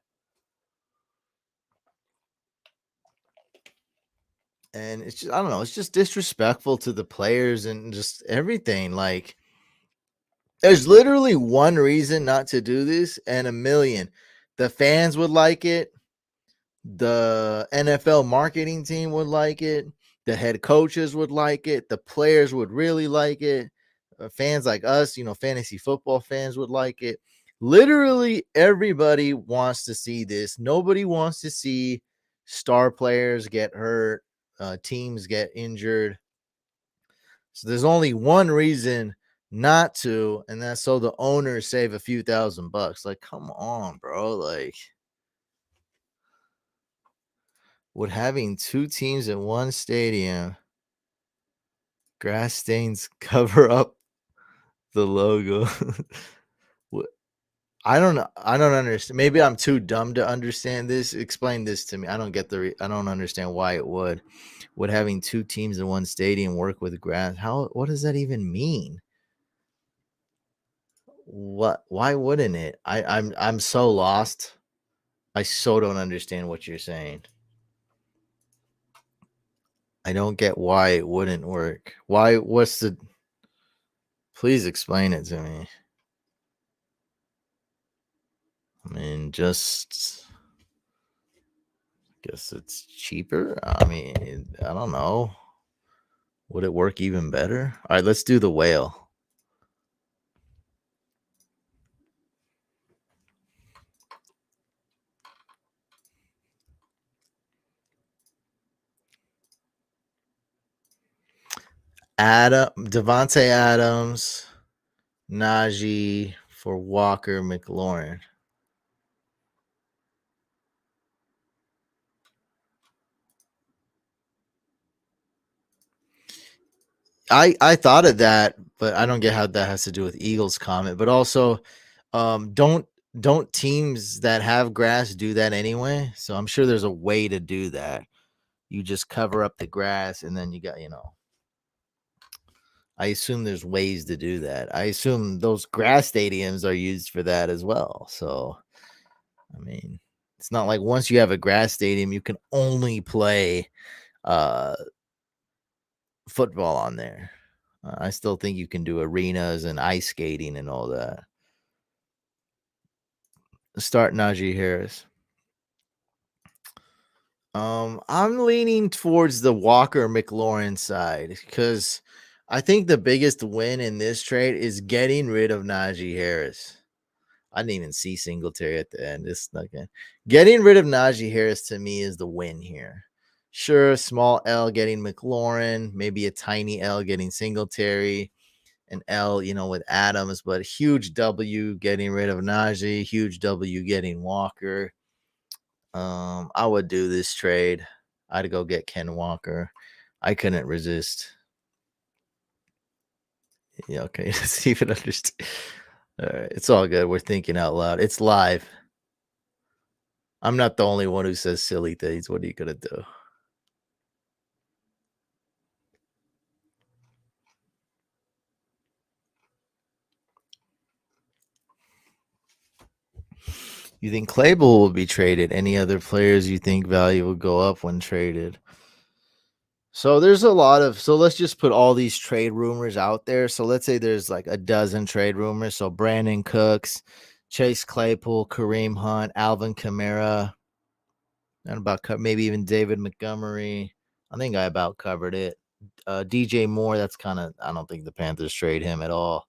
And it's just, I don't know, it's just disrespectful to the players and just everything. Like, there's literally one reason not to do this and a million. The fans would like it. The NFL marketing team would like it. The head coaches would like it. The players would really like it. Fans like us, fantasy football fans would like it. Literally everybody wants to see this. Nobody wants to see star players get hurt, teams get injured. So there's only one reason not to, and that's so the owners save a few $1,000. Like, come on, bro. Like, would having two teams in one stadium, grass stains cover up the logo? I don't know. I don't understand. Maybe I'm too dumb to understand this. Explain this to me. I don't get I don't understand why it would. Would having two teams in one stadium work with grass? What does that even mean? Why wouldn't it? I'm so lost. I so don't understand what you're saying. I don't get why it wouldn't work. What's the Please explain it to me. I mean, just guess it's cheaper. I mean, I don't know. Would it work even better? All right, let's do the whale. Devontae Adams, Najee for Walker McLaurin. I thought of that, but I don't get how that has to do with Eagles comment. But also, don't teams that have grass do that anyway? So I'm sure there's a way to do that. You just cover up the grass, and then you got I assume there's ways to do that. I assume those grass stadiums are used for that as well. So, I mean, it's not like once you have a grass stadium, you can only play uh, football on there. I still think you can do arenas and ice skating and all that. Start Najee Harris. I'm leaning towards the Walker McLaurin side because I think the biggest win in this trade is getting rid of Najee Harris. I didn't even see Singletary at the end. It's not good. Getting rid of Najee Harris to me is the win here. Sure, small L getting McLaurin, maybe a tiny L getting Singletary, an L, with Adams, but a huge W getting rid of Najee, huge W getting Walker. I would do this trade. I'd go get Ken Walker. I couldn't resist. Yeah, okay. Stephen understand. All right, it's all good. We're thinking out loud. It's live. I'm not the only one who says silly things. What are you gonna do? You think Claypool will be traded? Any other players you think value will go up when traded? So there's a lot of let's just put all these trade rumors out there. So let's say there's like a dozen trade rumors. So Brandon Cooks, Chase Claypool, Kareem Hunt, Alvin Kamara, and maybe even David Montgomery. I think I about covered it. DJ Moore, that's kind of I don't think the Panthers trade him at all.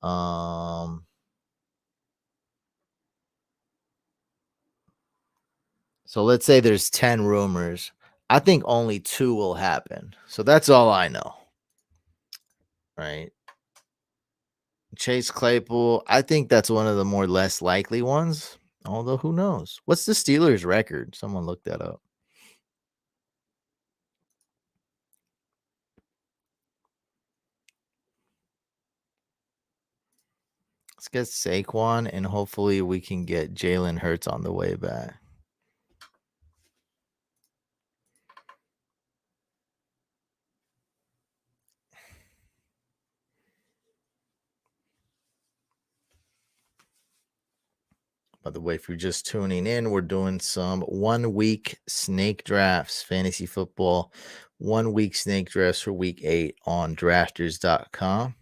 Um so let's say there's 10 rumors. I think only 2 will happen. So that's all I know. Right? Chase Claypool, I think that's one of the more less likely ones. Although who knows? What's the Steelers' record? Someone look that up. Let's get Saquon, and hopefully we can get Jalen Hurts on the way back. By the way, if you're just tuning in, we're doing some 1 week snake drafts, fantasy football, 1 week snake drafts for week 8 on drafters.com.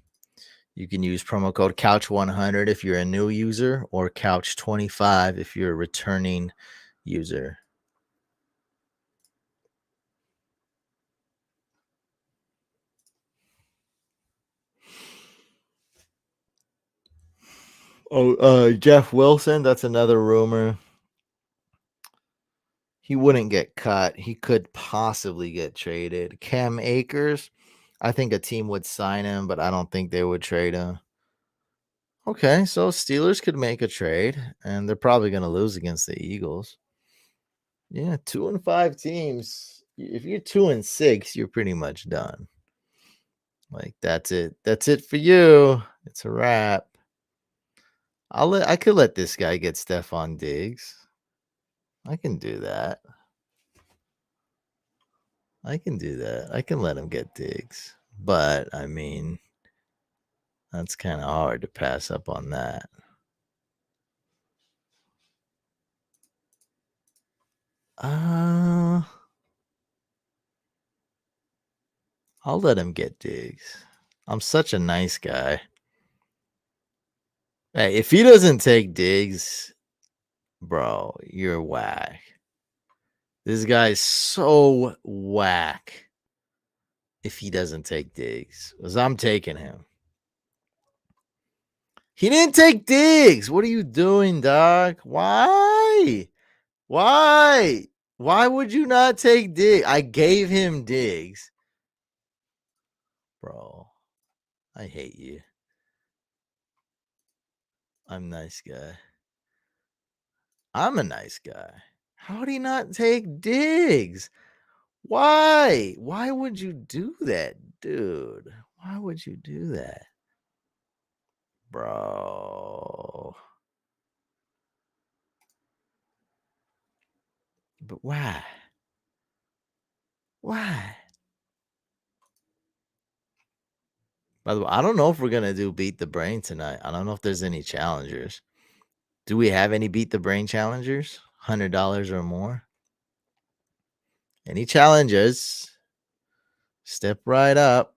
You can use promo code Couch100 if you're a new user, or Couch25 if you're a returning user. Oh, Jeff Wilson, that's another rumor. He wouldn't get cut. He could possibly get traded. Cam Akers, I think a team would sign him, but I don't think they would trade him. Okay, so Steelers could make a trade, and they're probably going to lose against the Eagles. Yeah, 2-5 teams. If you're 2-6, you're pretty much done. Like that's it. That's it for you. It's a wrap. I could let this guy get Stephon Diggs. I can do that. I can do that. I can let him get Diggs. But I mean, that's kind of hard to pass up on that. Uh I'll let him get Diggs. I'm such a nice guy. Hey, if he doesn't take Diggs, bro, you're whack. This guy's so whack if he doesn't take Diggs. Because I'm taking him. He didn't take Diggs. What are you doing, dog? Why? Why? Why would you not take Diggs? I gave him Diggs. Bro, I hate you. I'm a nice guy. I'm a nice guy. How would he not take Diggs? Why? Why would you do that, dude? Why would you do that? Bro. But why? Why? By the way, I don't know if we're gonna do beat the brain tonight. I don't know if there's any challengers. Do we have any beat the brain challengers? $100 or more? Any challenges? Step right up.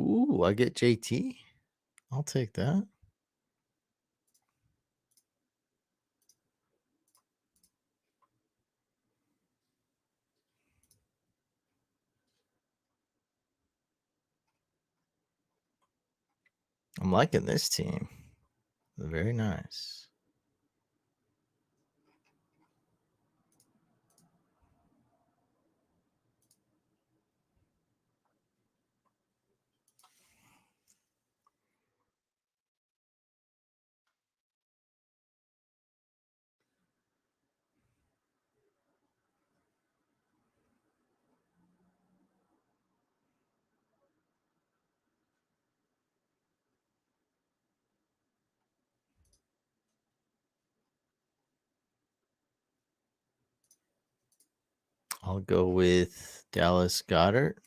Ooh, I get JT. I'll take that. I'm liking this team. Very nice. I'll go with Dallas Goddard.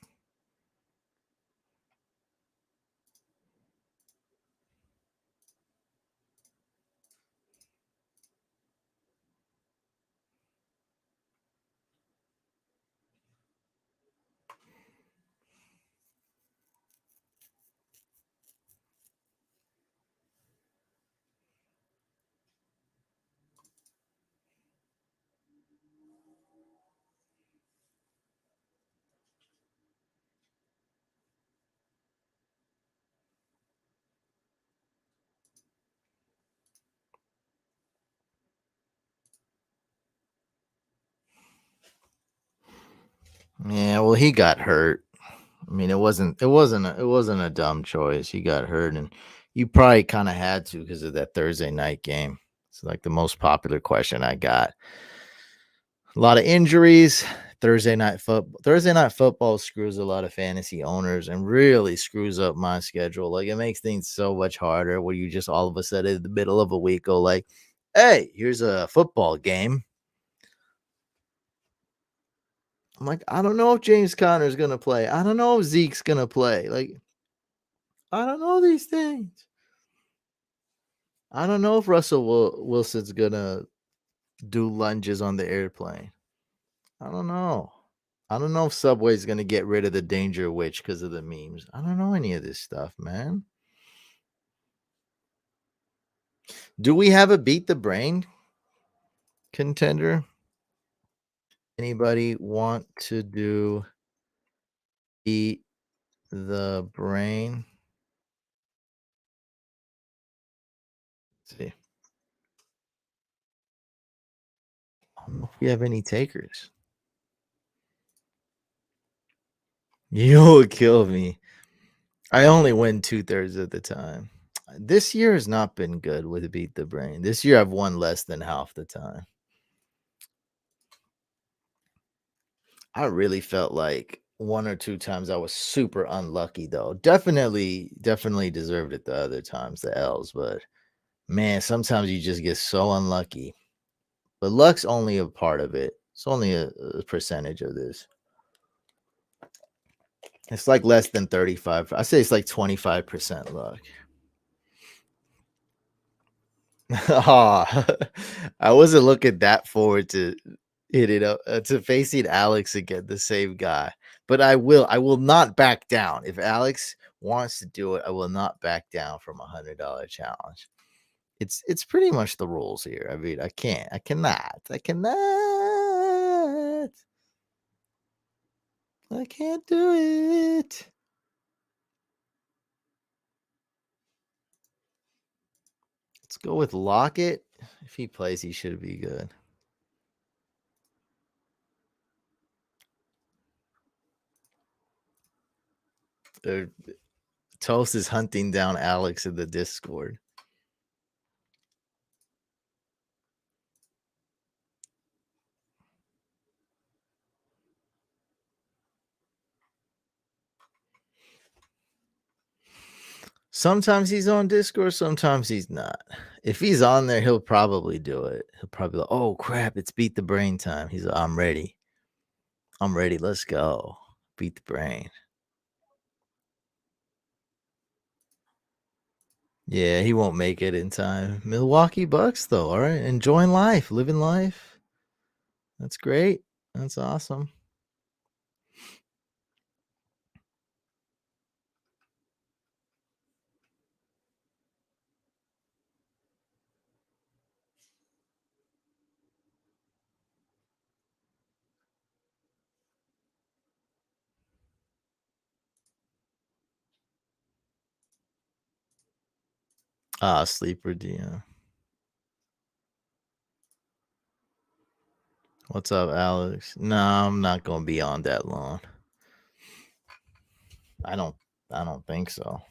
Yeah, well, he got hurt. I mean, it wasn't a dumb choice. He got hurt, and you probably kind of had to because of that Thursday night game. It's like the most popular question I got. A lot of injuries. Thursday night football screws a lot of fantasy owners and really screws up my schedule. Like it makes things so much harder where you just all of a sudden in the middle of a week go like, "Hey, here's a football game." I'm like, I don't know if James Conner's gonna play. I don't know if Zeke's gonna play. Like, I don't know these things. I don't know if Wilson's gonna do lunges on the airplane. I don't know. I don't know if Subway's gonna get rid of the danger witch because of the memes. I don't know any of this stuff, man. Do we have a beat the brain contender? Anybody want to do beat the brain? Let's see. I don't know if we have any takers. You would kill me. I only win 2/3 of the time. This year has not been good with beat the brain. This year I've won less than half the time. I really felt like one or two times I was super unlucky though. Definitely deserved it the other times, the L's, but man, sometimes you just get so unlucky. But luck's only a part of it. It's only a percentage of this. It's like less than 35. I say it's like 25% luck. Aw, I wasn't looking that forward to hit it up to facing Alex again, the same guy. But I will not back down. If Alex wants to do it, I will not back down from $100 challenge. It's pretty much the rules here. I mean, I can't do it. Let's go with Lockett. If he plays, he should be good. Uh, Toast is hunting down Alex in the Discord. Sometimes he's on Discord, sometimes he's not. If he's on there, he'll probably do it. He'll probably like, oh crap, it's beat the brain time. He's like, I'm ready. I'm ready. Let's go. Beat the brain. Yeah, he won't make it in time. Milwaukee Bucks, though. All right. Enjoying life, living life. That's great. That's awesome. Ah, sleeper D. Yeah. What's up, Alex? No, I'm not gonna be on that long. I don't. I don't think so.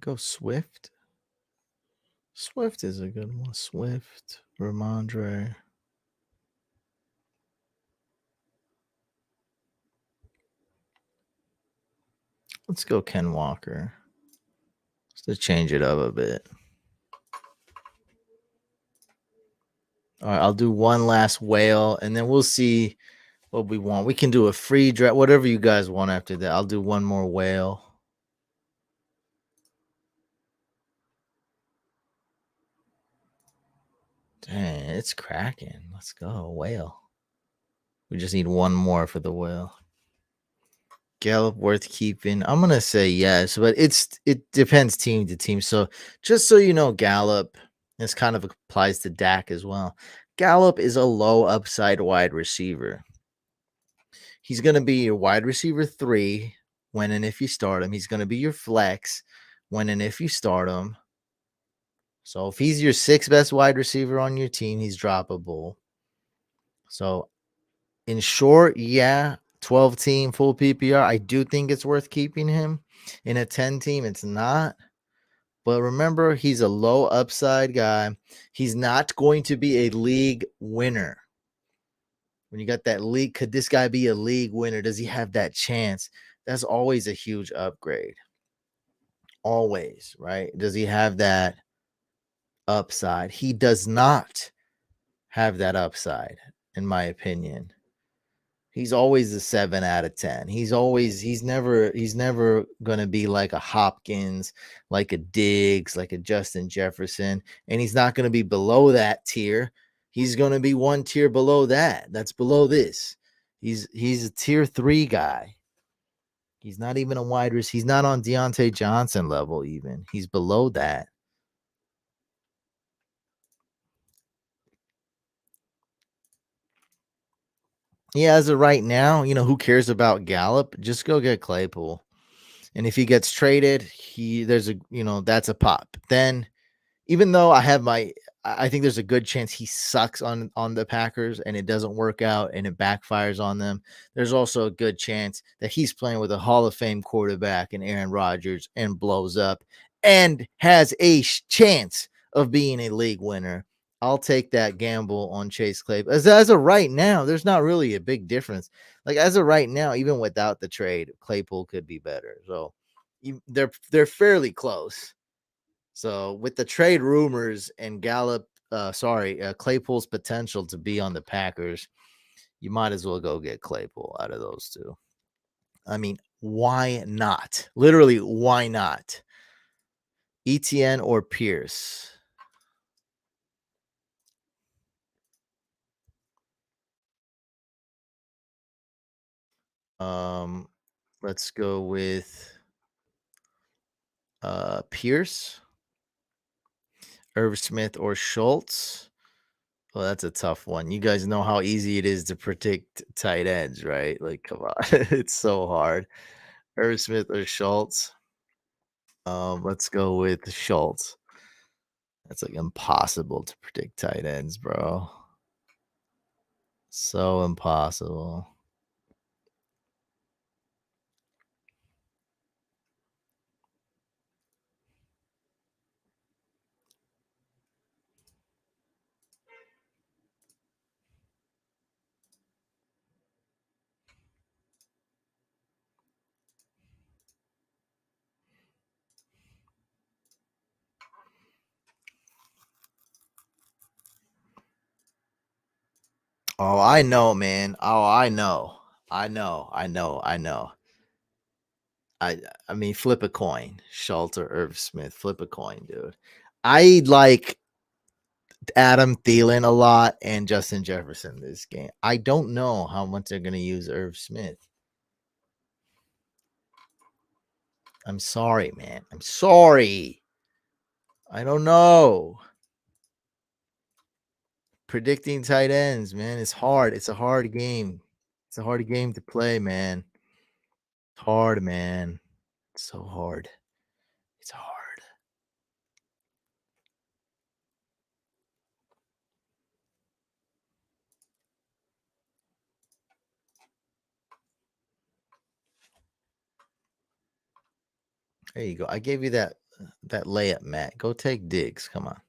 Go Swift. Swift is a good one. Swift, Ramondre. Let's go Ken Walker. Just to change it up a bit. All right, I'll do one last whale, and then we'll see what we want. We can do a free draft, whatever you guys want after that. I'll do one more whale. Dang, it's cracking. Let's go, whale. We just need one more for the whale. Gallup worth keeping? I'm gonna say yes, but it depends team to team. So just so you know, Gallup, this kind of applies to Dak as well. Gallup is a low upside wide receiver. He's gonna be your wide receiver 3 when and if you start him. He's gonna be your flex when and if you start him. So if he's your 6th best wide receiver on your team, he's droppable. So in short, yeah, 12 team full PPR. I do think it's worth keeping him. In a 10 team, it's not. But remember, he's a low upside guy. He's not going to be a league winner. When you got that league, could this guy be a league winner? Does he have that chance? That's always a huge upgrade. Always, right? Does he have that upside? He does not have that upside, in my opinion. He's always a 7 out of 10. He's never going to be like a Hopkins, like a Diggs, like a Justin Jefferson, and he's not going to be below that tier. He's going to be one tier below that. That's below this. He's a tier 3 guy. He's not even a wide receiver. He's not on Deontay Johnson level even. He's below that. Yeah, as of right now, who cares about Gallup? Just go get Claypool. And if he gets traded, that's a pop. Then even though I think there's a good chance he sucks on the Packers and it doesn't work out and it backfires on them. There's also a good chance that he's playing with a Hall of Fame quarterback in Aaron Rodgers and blows up and has a chance of being a league winner. I'll take that gamble on Chase Claypool. As of right now, there's not really a big difference. Like as of right now, even without the trade, Claypool could be better. So they're fairly close. So with the trade rumors and Claypool's potential to be on the Packers, you might as well go get Claypool out of those two. I mean, why not? Literally, why not? ETN or Pierce? Um, let's go with Pierce, Irv Smith, or Schultz. Well, that's a tough one. You guys know how easy it is to predict tight ends, right? Like, come on, it's so hard. Irv Smith or Schultz. Let's go with Schultz. That's like impossible to predict tight ends, bro. So impossible. Oh, I know, man. Oh, I know. I know. I know. I know. I I mean, flip a coin. Schultz or Irv Smith. Flip a coin, dude. I like Adam Thielen a lot and Justin Jefferson this game. I don't know how much they're gonna use Irv Smith. I'm sorry, man. I'm sorry. I don't know. Predicting tight ends, man, it's hard. It's a hard game. It's a hard game to play, man. It's hard, man. It's so hard. It's hard. There you go. I gave you that layup, Matt. Go take digs. Come on.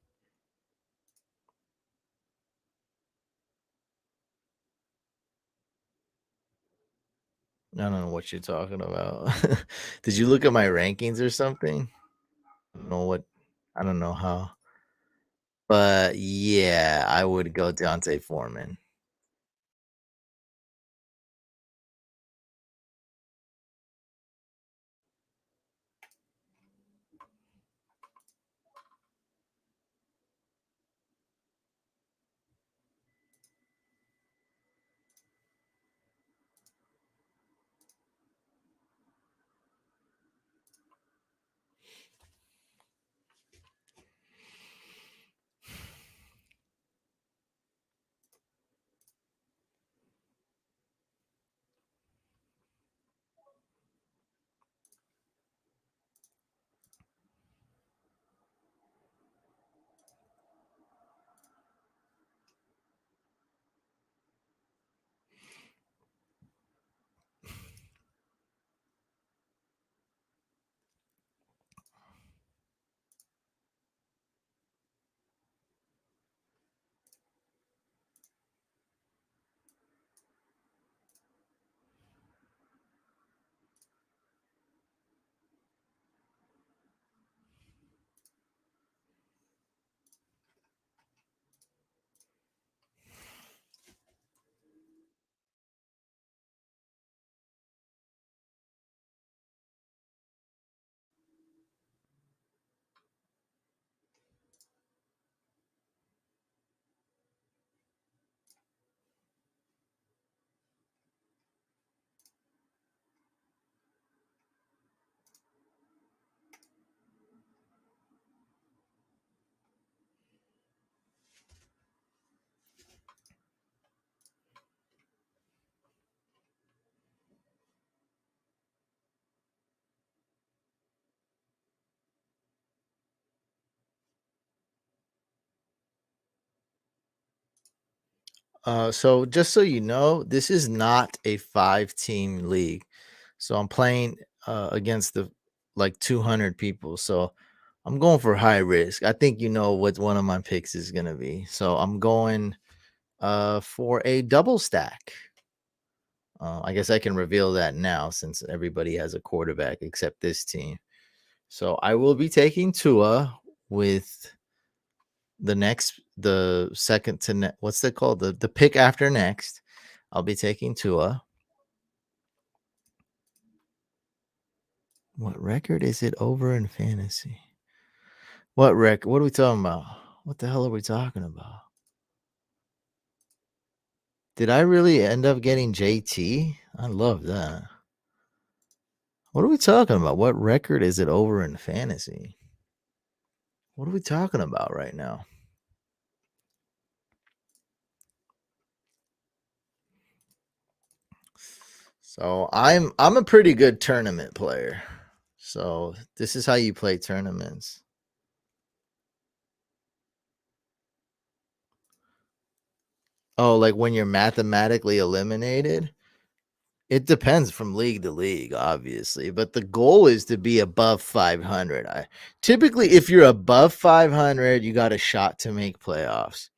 I don't know what you're talking about. Did you look at my rankings or something? I don't know what. I don't know how. But yeah, I would go Dante Foreman. So just so you know, this is not a 5 team league. So I'm playing against the like 200 people. So I'm going for high risk. I think you know what one of my picks is gonna be. So I'm going for a double stack. I guess I can reveal that now since everybody has a quarterback except this team. So I will be taking Tua with the second to what's that called? The pick after next. I'll be taking Tua. What record is it over in fantasy? What record? What are we talking about? What the hell are we talking about? Did I really end up getting JT? I love that. What are we talking about? What record is it over in fantasy? What are we talking about right now? So I'm a pretty good tournament player. So this is how you play tournaments. Oh, like when you're mathematically eliminated? It depends from league to league, obviously, but the goal is to be above 500. Typically, if you're above 500, you got a shot to make playoffs.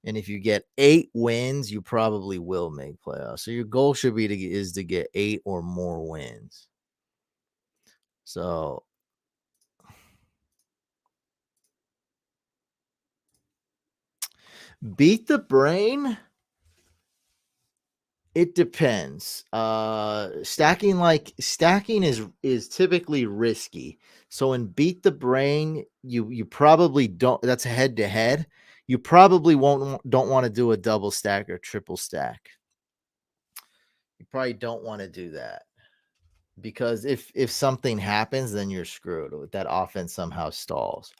And if you get 8 wins, you probably will make playoffs. So your goal should be to get 8 or more wins. So beat the brain. It depends. Stacking is typically risky. So in Beat the Brain, you probably don't. That's head to head. You probably won't don't want to do a double stack or triple stack. You probably don't want to do that because if something happens, then you're screwed. That offense somehow stalls.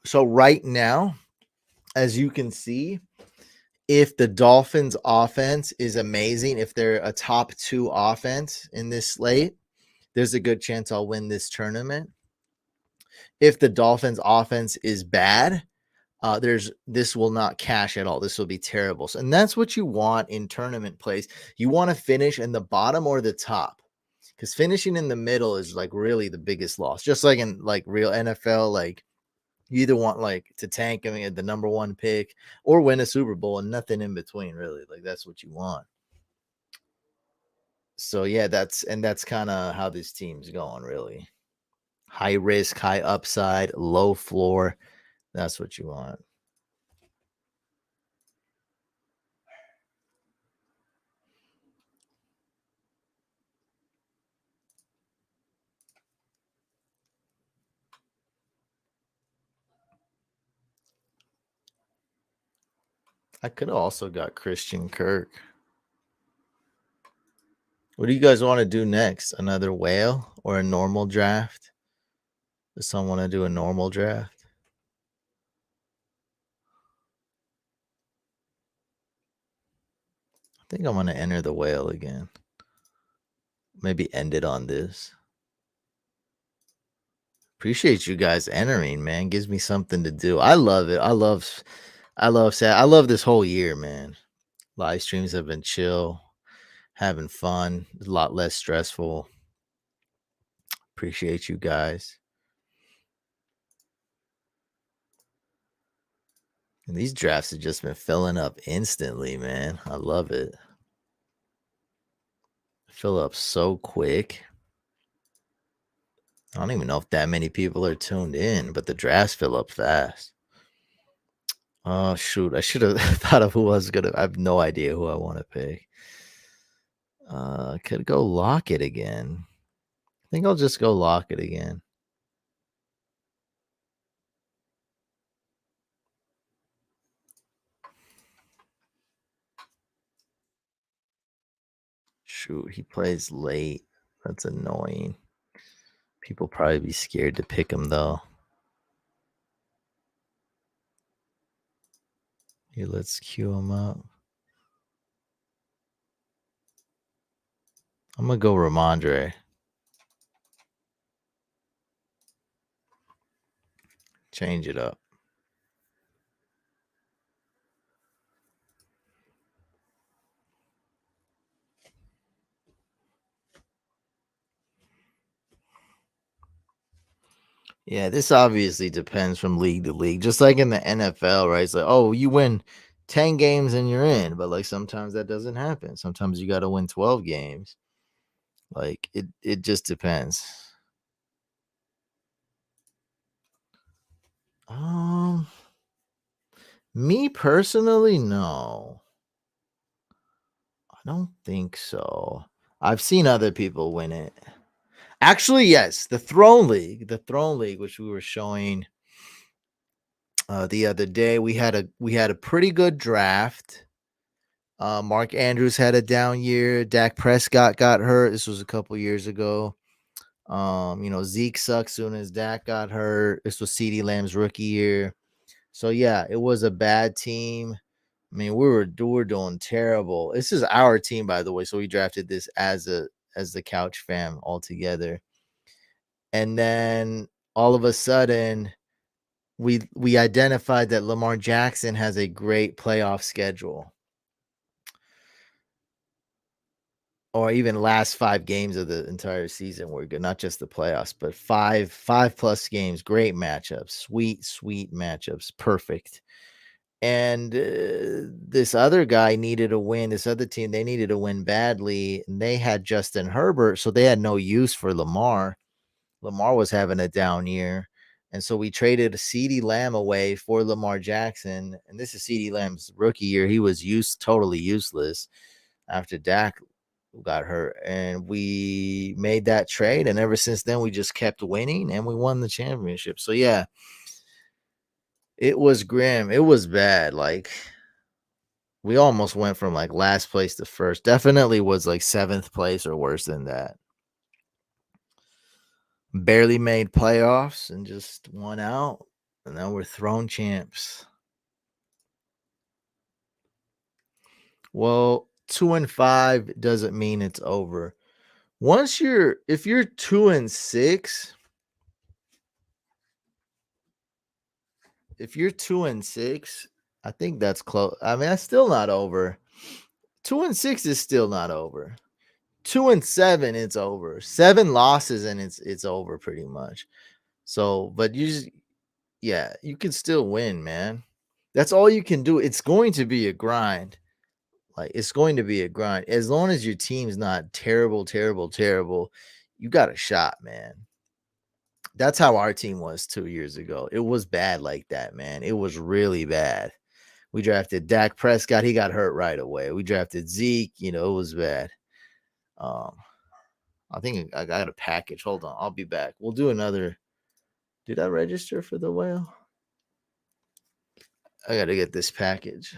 So right now, as you can see, if the Dolphins offense is amazing, if they're a top 2 offense in this slate, there's a good chance I'll win this tournament. If the Dolphins offense is bad, this will not cash at all. This will be terrible. So, and that's what you want in tournament plays. You want to finish in the bottom or the top. Because finishing in the middle is like really the biggest loss. Just like in like real NFL, like you either want like to tank, I mean, the number 1 pick or win a Super Bowl and nothing in between, really. Like that's what you want. So yeah, that's kind of how this team's going, really. High risk, high upside, low floor. That's what you want. I could have also got Christian Kirk. What do you guys want to do next? Another whale or a normal draft? Does someone want to do a normal draft? I think I'm going to enter the whale again. Maybe end it on this. Appreciate you guys entering, man. Gives me something to do. I love it. I love this whole year, man. Live streams have been chill, having fun, a lot less stressful. Appreciate you guys. And these drafts have just been filling up instantly, man. I love it. Fill up so quick. I don't even know if that many people are tuned in, but the drafts fill up fast. Oh shoot! I should have thought of who I was gonna. I have no idea who I want to pick. Could go Lockett again. I think I'll just go Lockett again. Shoot, he plays late. That's annoying. People probably be scared to pick him though. Here, let's queue him up. I'm gonna go Ramondre. Change it up. Yeah, this obviously depends from league to league. Just like in the NFL, right? It's like, oh, you win 10 games and you're in. But like sometimes that doesn't happen. Sometimes you gotta win 12 games. Like it just depends. Um Me personally, no. I don't think so. I've seen other people win it. Actually, yes, the Throne League, which we were showing the other day, we had a pretty good draft. Mark Andrews had a down year. Dak Prescott got hurt. This was a couple years ago. Zeke sucked soon as Dak got hurt. This was CeeDee Lamb's rookie year. So yeah, it was a bad team. I mean, we were doing terrible. This is our team, by the way. So we drafted this as the couch fam all together. And then all of a sudden, we identified that Lamar Jackson has a great playoff schedule. Or even last 5 games of the entire season were good, not just the playoffs, but five plus games, great matchups, sweet matchups, perfect. And this other guy needed a win. This other team, they needed a win badly, and they had Justin Herbert, so they had no use for Lamar. Lamar was having a down year. And so we traded a CeeDee Lamb away for Lamar Jackson. And this is CeeDee Lamb's rookie year. He was totally useless after Dak got hurt. And we made that trade. And ever since then, we just kept winning and we won the championship. So, yeah, it was grim. It was bad. Like, we almost went from like last place to first. Definitely was like seventh place or worse than that. Barely made playoffs and just won out. And now we're throne champs. Well, 2-5 doesn't mean it's over. If you're 2-6, if you're 2-6, I think that's close. I mean, that's still not over. 2-6 is still not over. 2-7, it's over. 7 losses and it's over pretty much. So, but yeah, you can still win, man. That's all you can do. It's going to be a grind. Like, it's going to be a grind. As long as your team's not terrible, terrible, terrible, you got a shot, man. That's how our team was 2 years ago. It was bad like that, man. It was really bad. We drafted Dak Prescott. He got hurt right away. We drafted Zeke. It was bad. Um, I think I got a package. Hold on. I'll be back. We'll do another. Did I register for the whale? I got to get this package.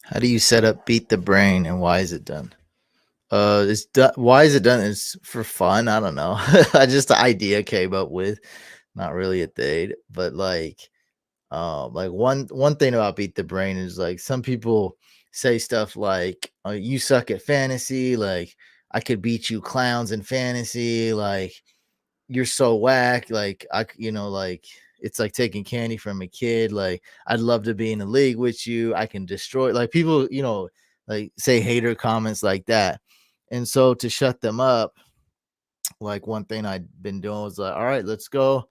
How do you set up Beat the Brain and why is it done? It's done. Why is it done? It's for fun. I don't know. I just the idea came up with, not really a thing, but like one thing about Beat the Brain is like some people say stuff like, "You suck at fantasy," like, "I could beat you clowns in fantasy," like, "You're so whack," like, like, it's like taking candy from a kid, like, "I'd love to be in a league with you, I can destroy," like, people, like, say hater comments like that, and so to shut them up, like, one thing I'd been doing was like, "Alright, let's go.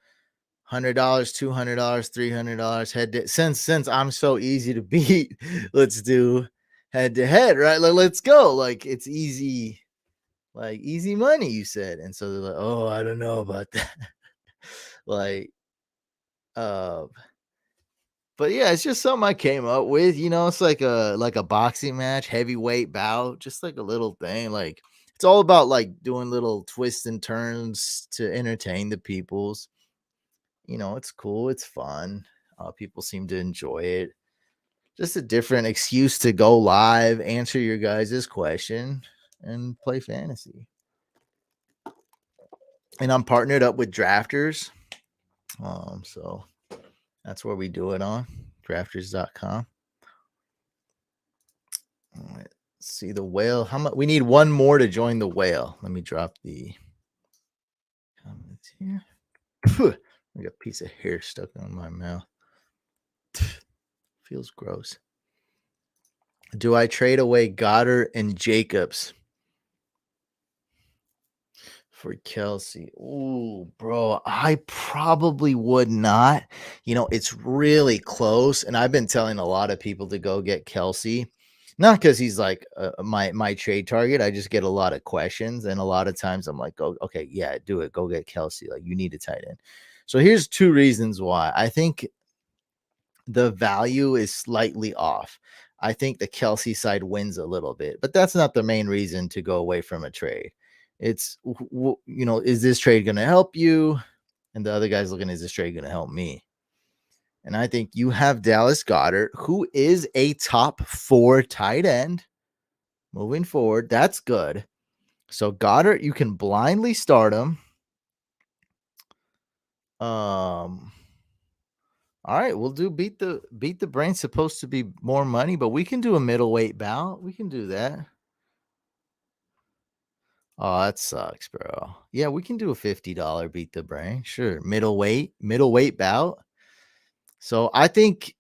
$100, $200, $300 head to since I'm so easy to beat, let's do head to head, right? Like, let's go. Like, it's easy, like easy money, you said." And so they're like, "Oh, I don't know about that." like, uh, but yeah, it's just something I came up with. It's like a boxing match, heavyweight bout, just like a little thing. Like, it's all about like doing little twists and turns to entertain the peoples. It's cool, it's fun. People seem to enjoy it. Just a different excuse to go live, answer your guys' question, and play fantasy. And I'm partnered up with Drafters. So that's where we do it on drafters.com. All right. See the whale. How much we need one more to join the whale. Let me drop the comments here. I got a piece of hair stuck on my mouth. Feels gross. Do I trade away Goddard and Jacobs for Kelsey? Ooh, bro, I probably would not. It's really close, and I've been telling a lot of people to go get Kelsey. Not because he's like my trade target. I just get a lot of questions, and a lot of times I'm like, "Oh, okay, yeah, do it. Go get Kelsey. Like, you need a tight end." So here's two reasons why. I think the value is slightly off. I think the Kelsey side wins a little bit, but that's not the main reason to go away from a trade. It's, is this trade going to help you? And the other guy's looking, is this trade going to help me? And I think you have Dallas Goddard, who is a top 4 tight end moving forward. That's good. So Goddard, you can blindly start him. All right, we'll do beat the brain. Supposed to be more money, but we can do a middleweight bout. We can do that. Oh, that sucks, bro. Yeah, we can do a $50 beat the brain. Sure. Middleweight bout. So I think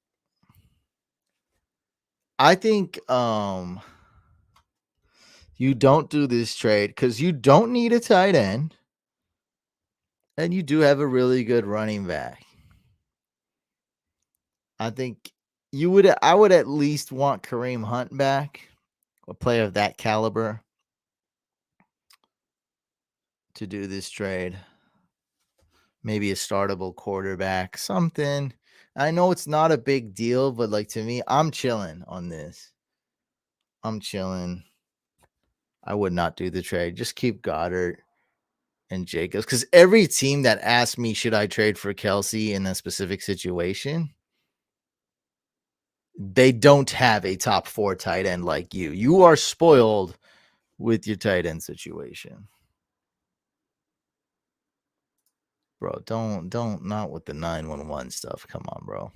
you don't do this trade because you don't need a tight end, and you do have a really good running back. I think I would at least want Kareem Hunt back, a player of that caliber, to do this trade. Maybe a startable quarterback, something. I know it's not a big deal, but like, to me, I'm chilling on this. I'm chilling. I would not do the trade. Just keep Goddard and Jacobs, because every team that asked me, should I trade for Kelsey in a specific situation, they don't have a top 4 tight end like you. You are spoiled with your tight end situation. Bro, don't not with the 911 stuff. Come on, bro.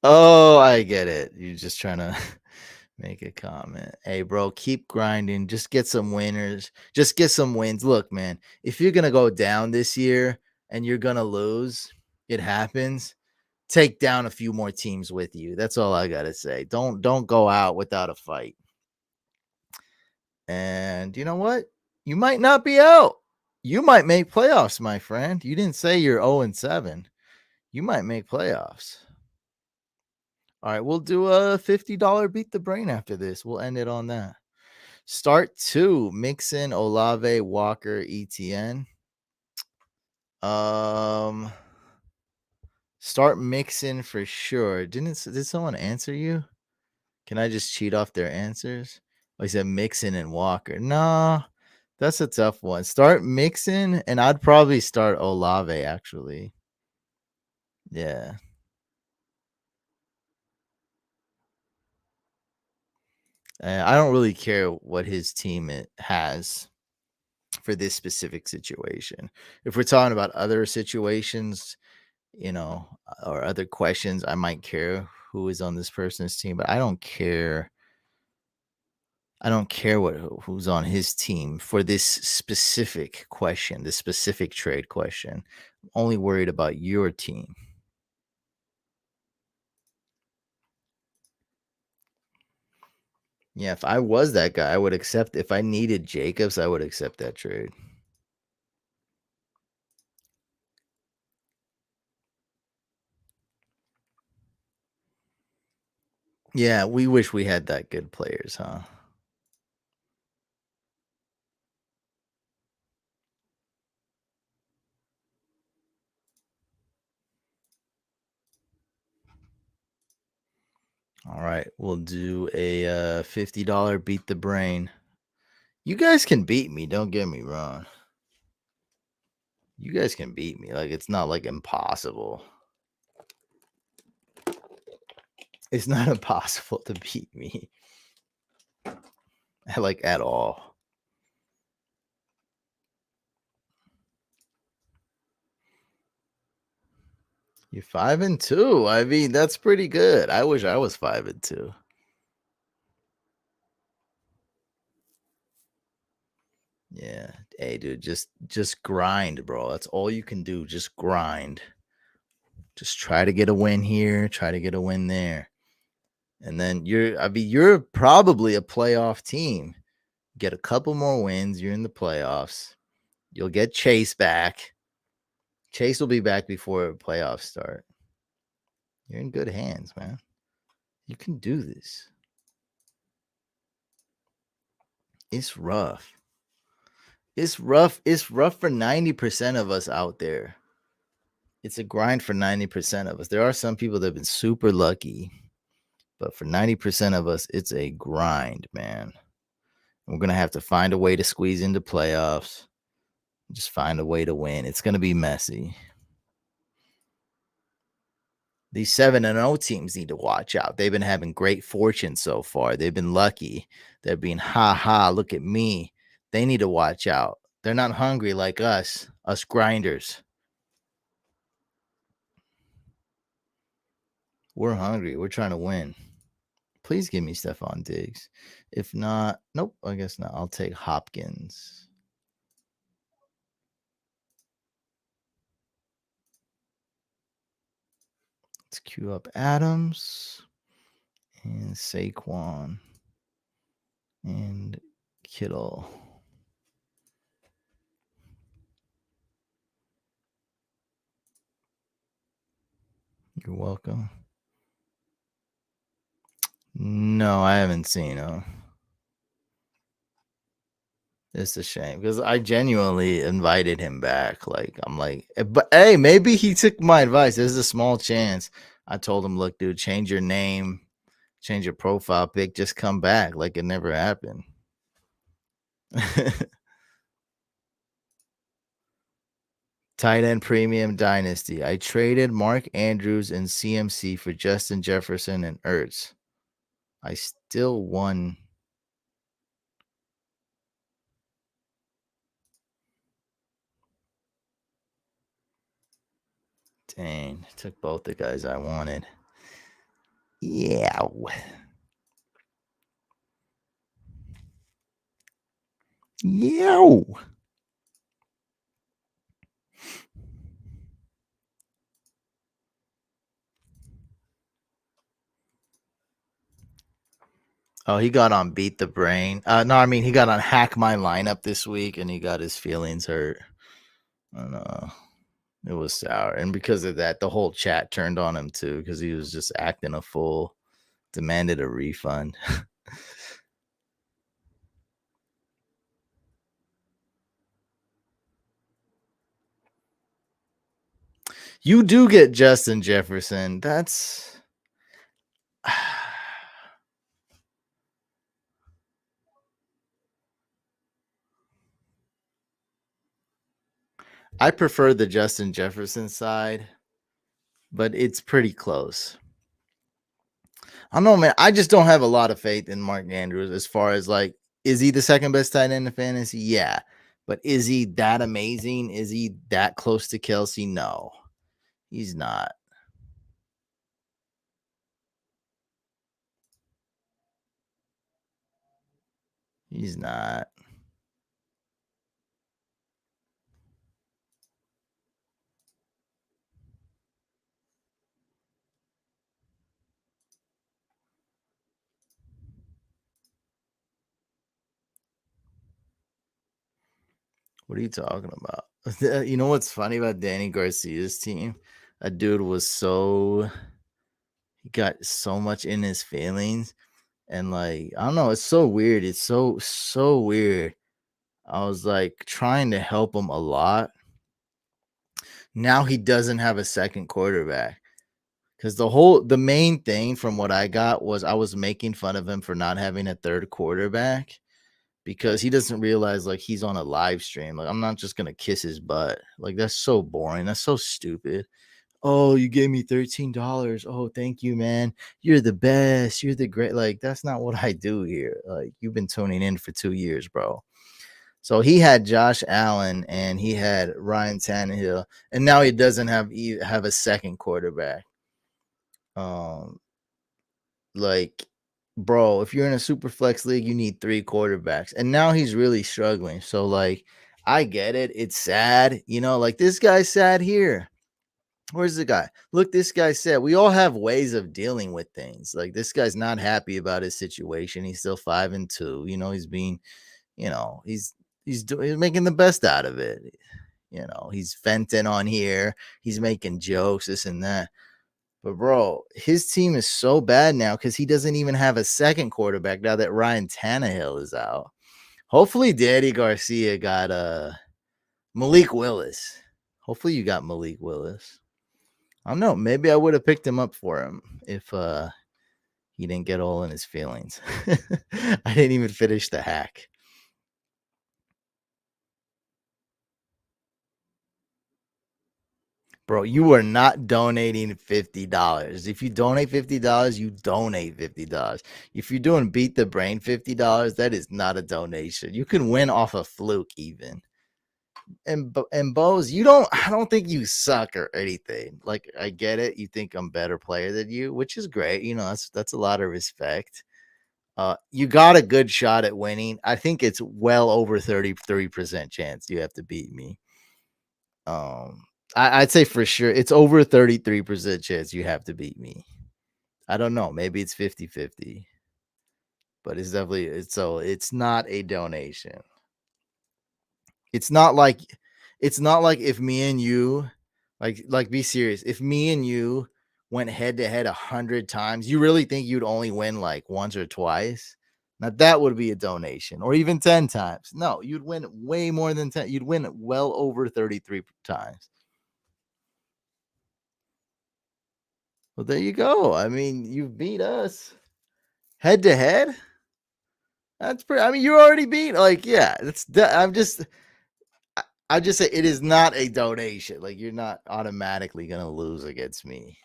Oh, I get it. You're just trying to make a comment. Hey, bro, keep grinding. Just get some winners. Just get some wins. Look, man, if you're going to go down this year and you're going to lose, it happens. Take down a few more teams with you. That's all I got to say. Don't go out without a fight. And you know what? You might not be out. You might make playoffs, my friend. You didn't say you're 0-7. You might make playoffs. All right, we'll do a $50 beat the brain after this. We'll end it on that. Start 2, Mixon, Olave, Walker, ETN. Start Mixon for sure. Did someone answer you? Can I just cheat off their answers? Oh, he said Mixon and Walker. No, that's a tough one. Start Mixon, and I'd probably start Olave, actually. Yeah. I don't really care what his team has for this specific situation. If we're talking about other situations, or other questions, I might care who is on this person's team, but I don't care. I don't care who's on his team for this specific question, this specific trade question. I'm only worried about your team. Yeah, if I was that guy, I would accept. If I needed Jacobs, I would accept that trade. Yeah, we wish we had that good players, huh? All right, we'll do a $50 beat the brain. You guys can beat me, don't get me wrong. You guys can beat me. Like it's not like impossible. It's not impossible to beat me. Like at all. You're 5-2. I mean, that's pretty good. I wish I was 5-2. Yeah. Hey, dude, just grind, bro. That's all you can do. Just grind. Just try to get a win here, try to get a win there. And then you're probably a playoff team. Get a couple more wins, you're in the playoffs. You'll get Chase back. Chase will be back before playoffs start. You're in good hands, man. You can do this. It's rough. It's rough. It's rough for 90% of us out there. It's a grind for 90% of us. There are some people that have been super lucky, but for 90% of us, it's a grind, man. We're going to have to find a way to squeeze into playoffs. Just find a way to win. It's going to be messy. These 7-0 teams need to watch out. They've been having great fortune so far. They've been lucky. They're being, ha ha, look at me. They need to watch out. They're not hungry like us grinders. We're hungry. We're trying to win. Please give me Stephon Diggs. If not, nope, I guess not. I'll take Hopkins. Let's queue up Adams and Saquon and Kittle. You're welcome. No, I haven't seen him. It's a shame because I genuinely invited him back. Like, I'm like, but hey, maybe he took my advice. There's a small chance. I told him, look, dude, change your name, change your profile pic, just come back like it never happened. Tight end premium dynasty. I traded Mark Andrews and CMC for Justin Jefferson and Ertz. I still won. Dang, took both the guys I wanted. Yeah. Yo. Oh, he got on Beat the Brain. No, I mean he got on Hack My Lineup this week, and he got his feelings hurt. I know. It was sour, and because of that, the whole chat turned on him too because he was just acting a fool. Demanded a refund. You do get Justin Jefferson. That's I prefer the Justin Jefferson side, but it's pretty close. I don't know, man. I just don't have a lot of faith in Mark Andrews as far as like, is he the second best tight end in fantasy? Yeah. But is he that amazing? Is he that close to Kelsey? No, he's not. He's not. What are you talking about? You know what's funny about Danny Garcia's team? That dude was so he got so much in his feelings, and like I don't know, it's so weird. It's so weird. I was like trying to help him a lot. Now he doesn't have a second quarterback. Because the main thing from what I got was I was making fun of him for not having a third quarterback because he doesn't realize like he's on a live stream. Like I'm not just gonna kiss his butt. Like that's so boring. That's so stupid. Oh, you gave me $13. Oh, thank you, man. You're the best. You're the great. Like that's not what I do here. Like you've been tuning in for 2 years, bro. So he had Josh Allen and he had Ryan Tannehill, and now he doesn't have a second quarterback. Um, like, bro, if you're in a super flex league, you need three quarterbacks. And now he's really struggling. So, like, I get it. It's sad. Like this guy's sad here. Where's the guy? Look, this guy said we all have ways of dealing with things. Like this guy's not happy about his situation. He's still 5-2. He's being, he's making the best out of it. He's venting on here. He's making jokes, this and that. But bro, his team is so bad now because he doesn't even have a second quarterback now that Ryan Tannehill is out. Hopefully, Danny Garcia got Malik Willis. Hopefully, you got Malik Willis. I don't know. Maybe I would have picked him up for him if he didn't get all in his feelings. I didn't even finish the hack. Bro, you are not donating $50. If you donate $50, you donate $50. If you're doing beat the brain $50, that is not a donation. You can win off a fluke even. And Bose, I don't think you suck or anything. Like I get it, you think I'm a better player than you, which is great. That's a lot of respect. You got a good shot at winning. I think it's well over 33% chance you have to beat me. Um, I'd say for sure it's over 33% chance you have to beat me. I don't know. Maybe it's 50-50, but it's not a donation. It's not like if me and you be serious. If me and you went head to head 100 times, you really think you'd only win like once or twice? Now that would be a donation, or even 10 times. No, you'd win way more than 10. You'd win well over 33 times. Well, there you go. I mean, you beat us head to head. That's pretty. I mean, you already beat. Like, yeah. I just say it is not a donation. Like, you're not automatically gonna lose against me.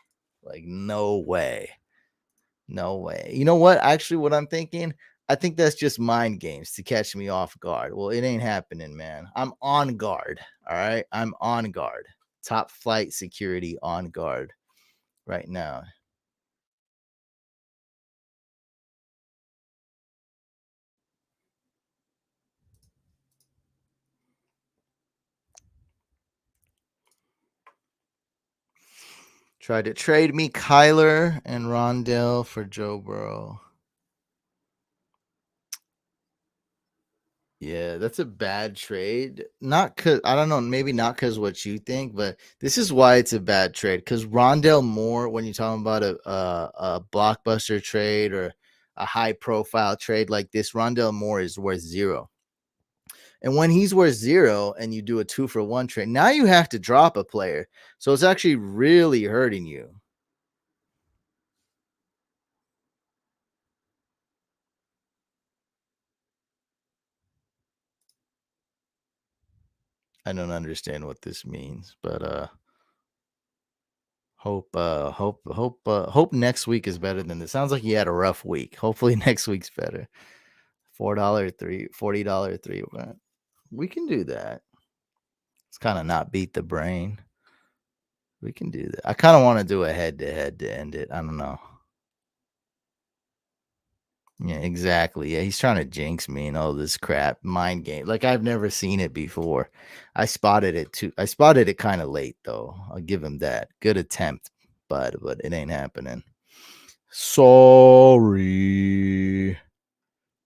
Like, no way, no way. You know what? Actually, what I'm thinking, I think that's just mind games to catch me off guard. Well, it ain't happening, man. I'm on guard. All right, I'm on guard. Top flight security on guard right now. Tried to trade me Kyler and Rondell for Joe Burrow. Yeah, that's a bad trade. Not cause I don't know, maybe not because what you think, but this is why it's a bad trade. Because Rondell Moore, when you're talking about a blockbuster trade or a high profile trade like this, Rondell Moore is worth zero. And when he's worth zero and you do a 2-for-1 trade, now you have to drop a player. So it's actually really hurting you. I don't understand what this means, but hope next week is better than this. Sounds like you had a rough week. Hopefully next week's better. $4 three. But we can do that. It's kind of not beat the brain. We can do that. I kind of want to do a head to head to end it. I don't know. Yeah, exactly. Yeah, he's trying to jinx me and all this crap, mind game. Like I've never seen it before. I spotted it kind of late though. I'll give him that. Good attempt, but it ain't happening. Sorry.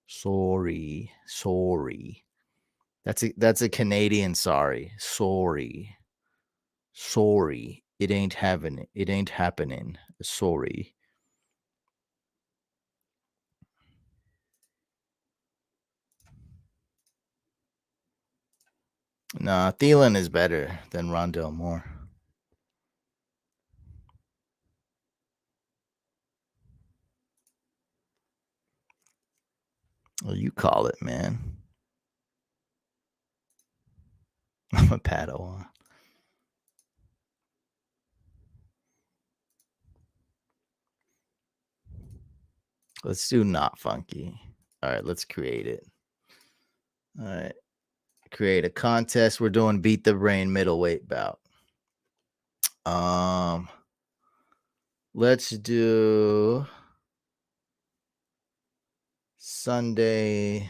Sorry. Sorry. That's a Canadian sorry. Sorry. Sorry. It ain't happening. It ain't happening. Sorry. Nah, Thielen is better than Rondell Moore. Well, you call it, man. I'm a Padawan. Let's do not funky. All right, let's create it. All right, create a contest. We're doing beat the brain middleweight bout. Um, let's do Sunday.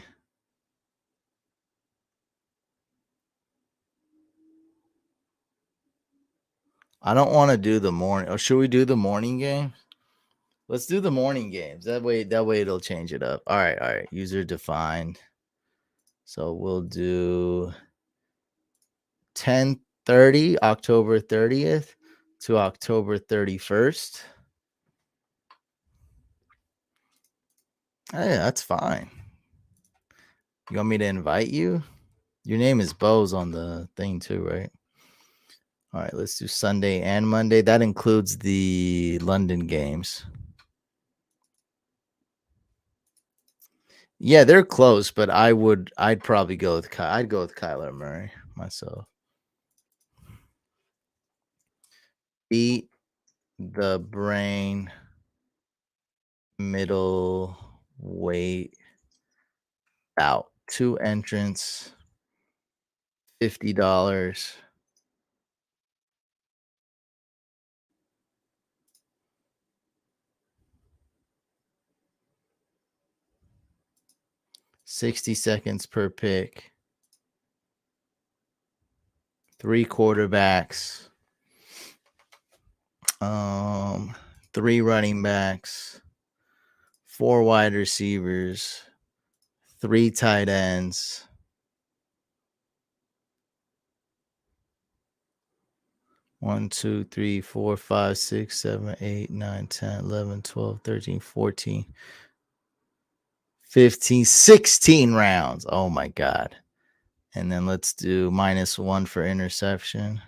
I don't want to do the morning. Or should we do the morning game? Let's do the morning games. That way it'll change it up. All right. User defined. So we'll do 10:30 October 30th to October 31st. Hey, that's fine. You want me to invite you? Your name is Bose on the thing too, right? All right, let's do Sunday and Monday. That includes the London games. Yeah, they're close, but I'd probably go with I'd go with Kyler Murray myself. Beat the brain middle weight out. Two entrants, $50. 60 seconds per pick. Three quarterbacks. Um, three running backs, four wide receivers, three tight ends. One, two, three, four, five, 6, 7, 8, 9, 10, 11, 12, 13, 14, 15, 16 rounds. Oh my God. And then let's do -1 for interception.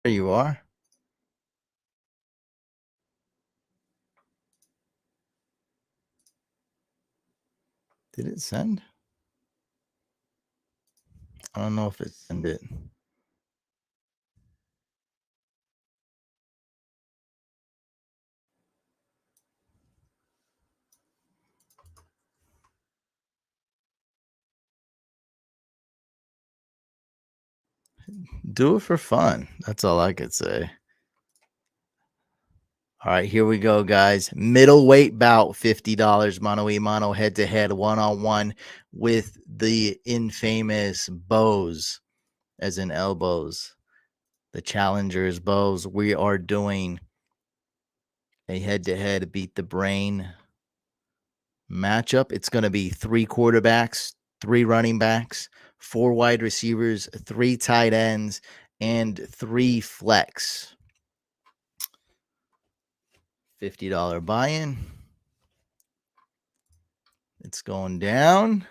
There you are. Did it send? I don't know if it sent it. Do it for fun. That's all I could say. All right, here we go, guys. Middleweight bout, $50, mano y mano, head to head, one on one with the infamous Bose, as in elbows. The challenger is Bose. We are doing a head to head beat the brain matchup. It's going to be three quarterbacks, three running backs, four wide receivers, three tight ends, and three flex. $50 buy in. It's going down.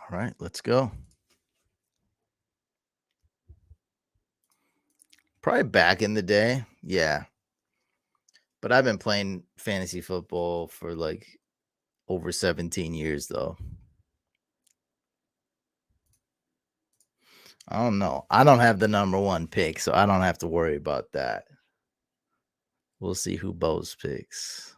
All right, let's go. Probably back in the day. Yeah. But I've been playing fantasy football for like over 17 years though. I don't know. I don't have the number one pick, so I don't have to worry about that. We'll see who Bose picks.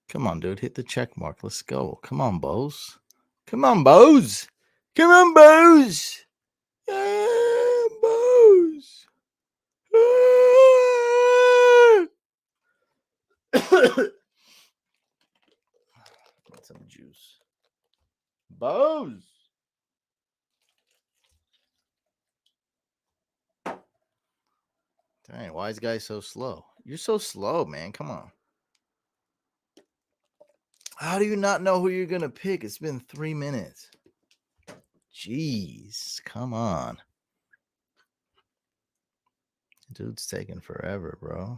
Come on, dude. Hit the check mark. Let's go. Come on, Bose. Come on, Bose. Come on, Bose. Ah, Bose. Ah. Get some juice. Bose. Dang, why is guy so slow? You're so slow, man. Come on. How do you not know who you're gonna pick? It's been 3 minutes. Jeez, come on. Dude's taking forever, bro.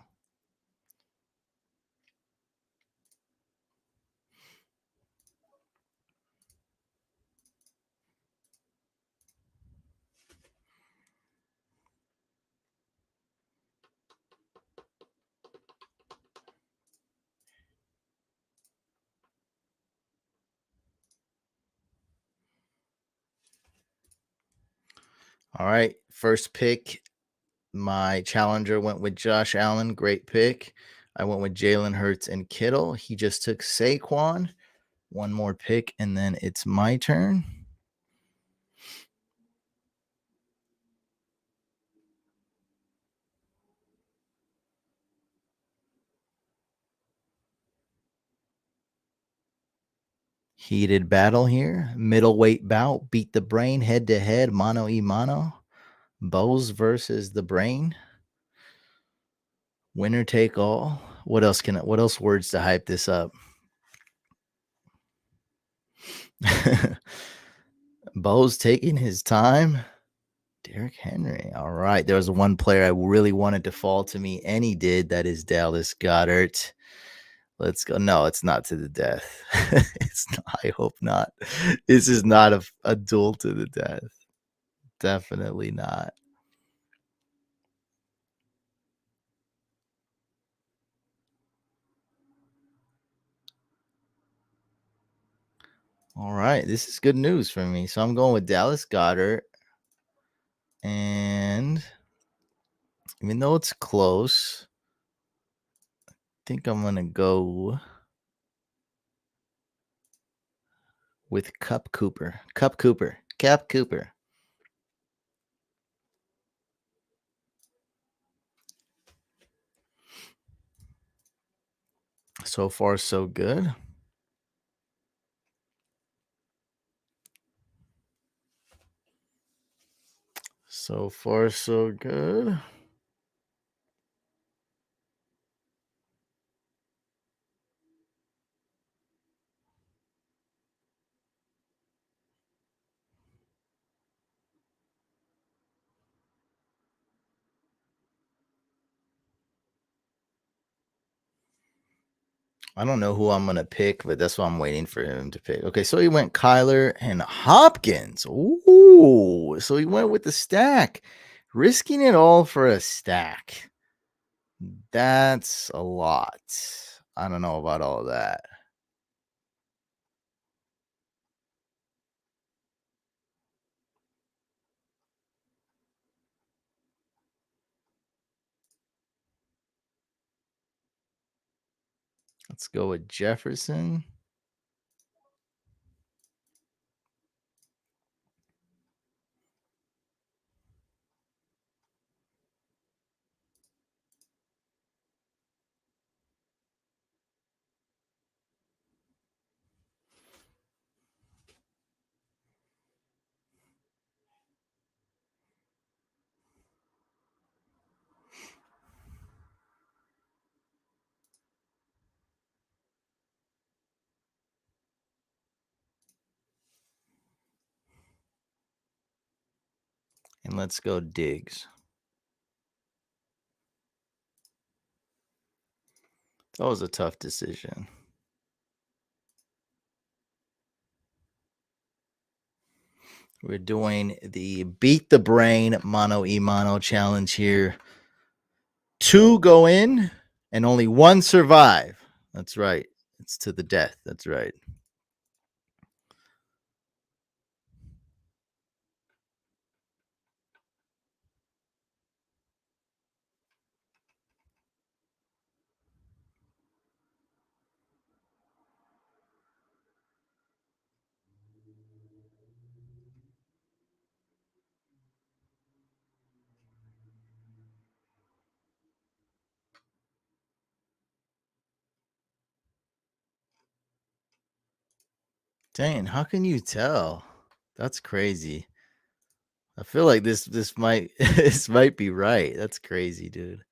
All right, first pick. My challenger went with Josh Allen. Great pick. I went with Jalen Hurts and Kittle. He just took Saquon. One more pick, and then it's my turn. Heated battle here. Middleweight bout. Beat the brain head to head. Mano y mano. Bose versus the brain. Winner take all. What else words to hype this up? Bose taking his time. Derrick Henry. All right. There was one player I really wanted to fall to me, and he did. That is Dallas Goddard. Let's go. No, it's not to the death. It's not, I hope not. This is not a duel to the death. Definitely not. All right. This is good news for me. So I'm going with Dallas Goddard. And even though it's close, I think I'm going to go with Cup Cooper. Cup Cooper. Cap Cooper. So far, so good. So far, so good. I don't know who I'm gonna pick, but that's what I'm waiting for him to pick. Okay, so he went Kyler and Hopkins. Ooh, so he went with the stack, risking it all for a stack. That's a lot. I don't know about all that. Let's go with Jefferson. And let's go Diggs. That was a tough decision. We're doing the beat the brain mono e mono challenge here. 2 go in and only 1 survive. That's right. It's to the death. That's right. Dang, how can you tell? That's crazy. I feel like this might this might be right. That's crazy, dude.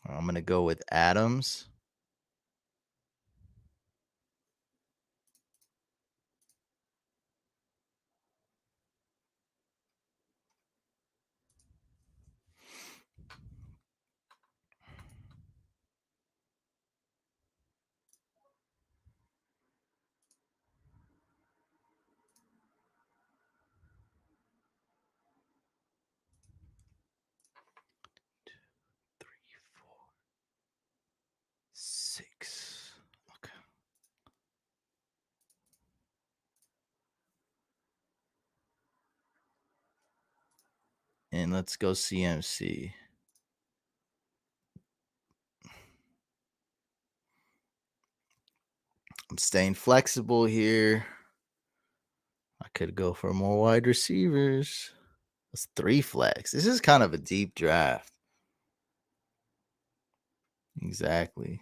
I'm gonna go with Adams. Three, four, 6. Okay. And let's go CMC. I'm staying flexible here. I could go for more wide receivers. That's 3 flex. This is kind of a deep draft. Exactly.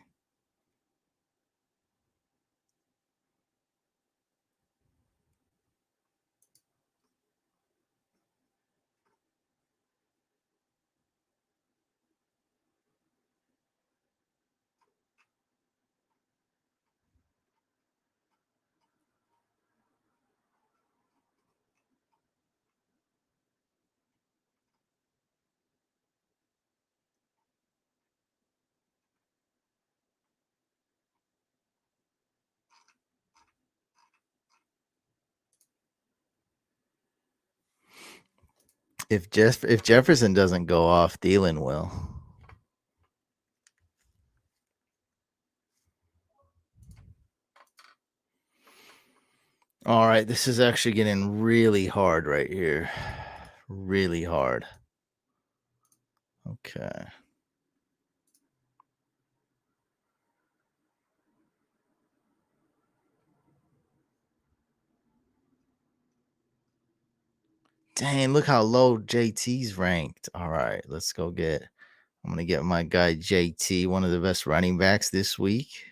If Jefferson doesn't go off, Thielen will. All right, this is actually getting really hard right here. Really hard. Okay. Dang, look how low JT's ranked. All right, let's go get. I'm gonna get my guy JT, one of the best running backs this week.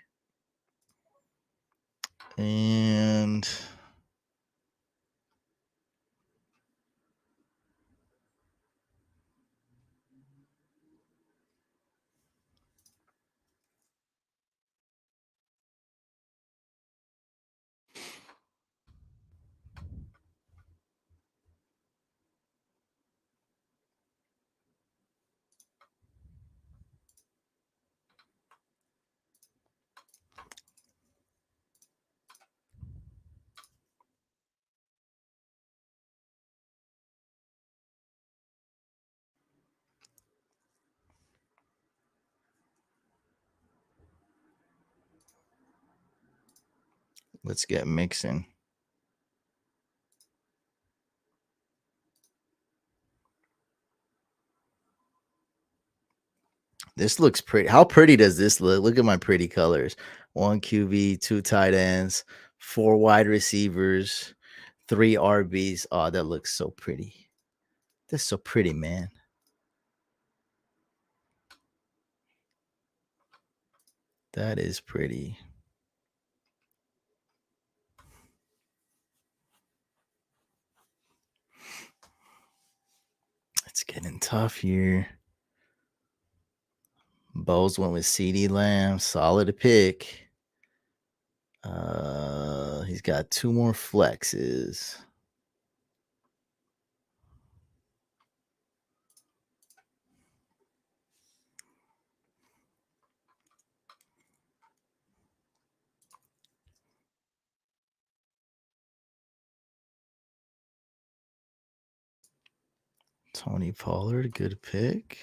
And let's get mixing. This looks pretty. How pretty does this look? Look at my pretty colors. 1 QB, 2 tight ends, 4 wide receivers, 3 RBs. Oh, that looks so pretty. That's so pretty, man. That is pretty. It's getting tough here. Bose went with CD Lamb. Solid pick. He's got two more flexes. Tony Pollard, good pick.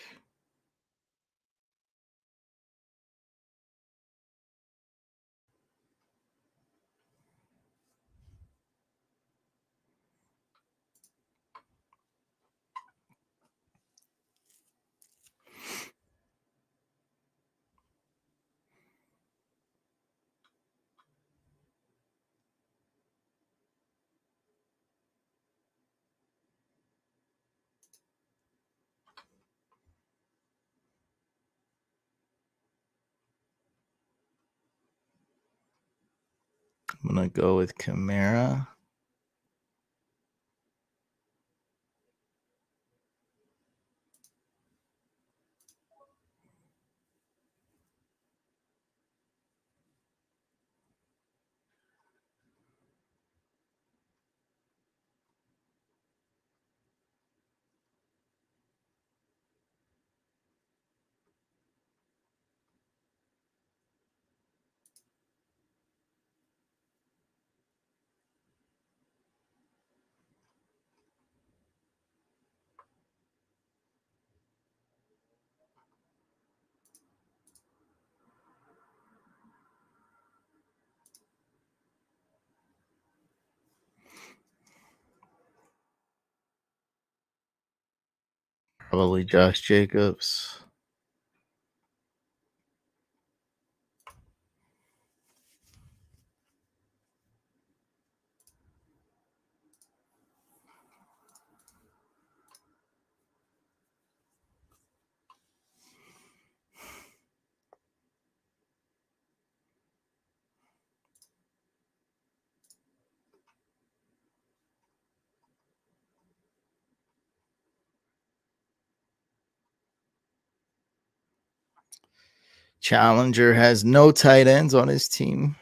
I'm gonna go with Kamara. Probably Josh Jacobs. Challenger has no tight ends on his team.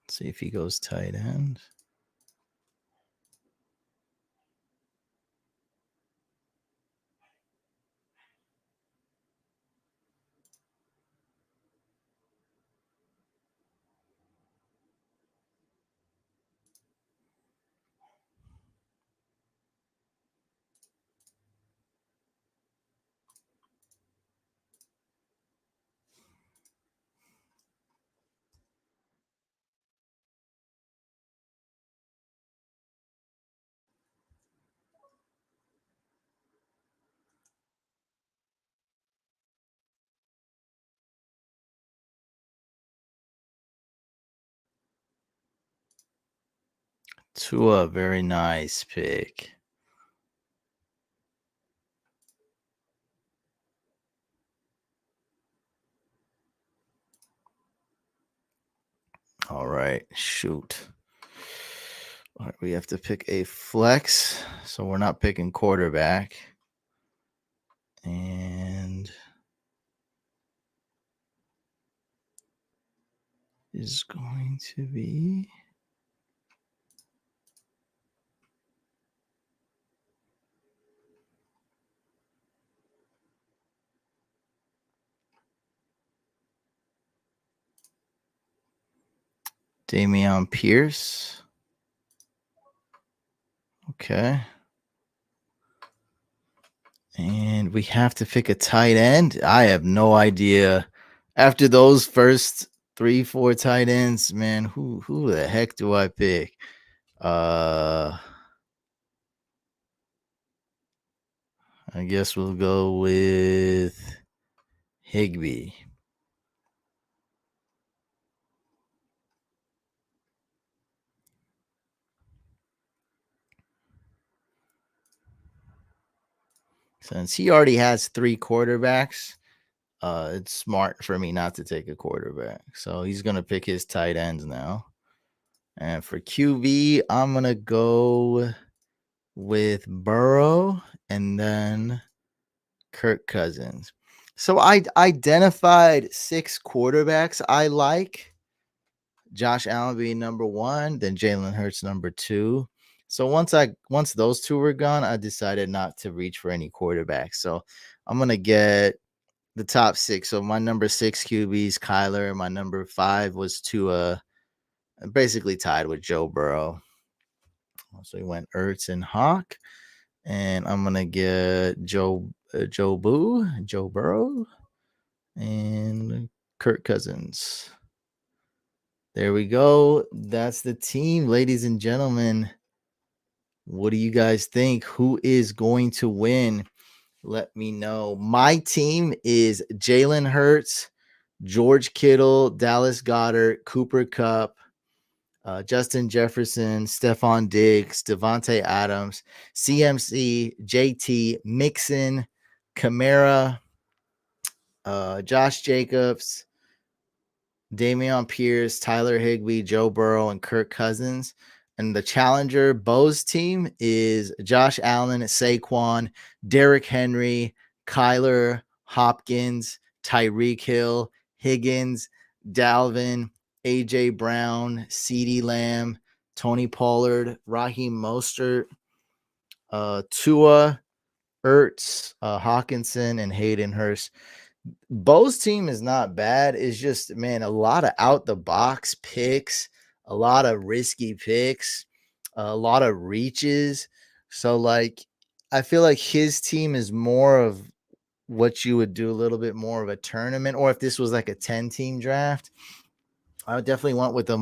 Let's see if he goes tight end. Tua, very nice pick. All right, shoot. All right, we have to pick a flex, so we're not picking quarterback. And is going to be Dameon Pierce. Okay. And we have to pick a tight end. I have no idea. After those first 3-4 tight ends, man, who the heck do I pick? I guess we'll go with Higbee. Since he already has 3 quarterbacks, it's smart for me not to take a quarterback. So he's gonna pick his tight ends now. And for QB, I'm gonna go with Burrow and then Kirk Cousins. So I identified six quarterbacks I like. Josh Allen being number one, then Jalen Hurts number two. So once those two were gone, I decided not to reach for any quarterbacks. So I'm gonna get the top six. So my number six QBs, Kyler. My number five was Tua, basically tied with Joe Burrow. So he went Ertz and Hawk, and I'm gonna get Joe Burrow, and Kirk Cousins. There we go. That's the team, ladies and gentlemen. What do you guys think? Who is going to win? Let me know. My team is Jalen Hurts, George Kittle, Dallas Goddard, Cooper Cup, Justin Jefferson, Stephon Diggs, Devontae Adams, CMC, JT, Mixon, Kamara, Josh Jacobs, Damian Pierce, Tyler Higbee, Joe Burrow, and Kirk Cousins. And the challenger, Bo's team, is Josh Allen, Saquon, Derrick Henry, Kyler, Hopkins, Tyreek Hill, Higgins, Dalvin, AJ Brown, CeeDee Lamb, Tony Pollard, Raheem Mostert, Tua, Ertz, Hawkinson, and Hayden Hurst. Bo's team is not bad. It's just, man, a lot of out the box picks, a lot of risky picks, a lot of reaches. So, like, I feel like his team is more of what you would do a little bit more of a tournament, or if this was like a 10-team draft, I would definitely want with a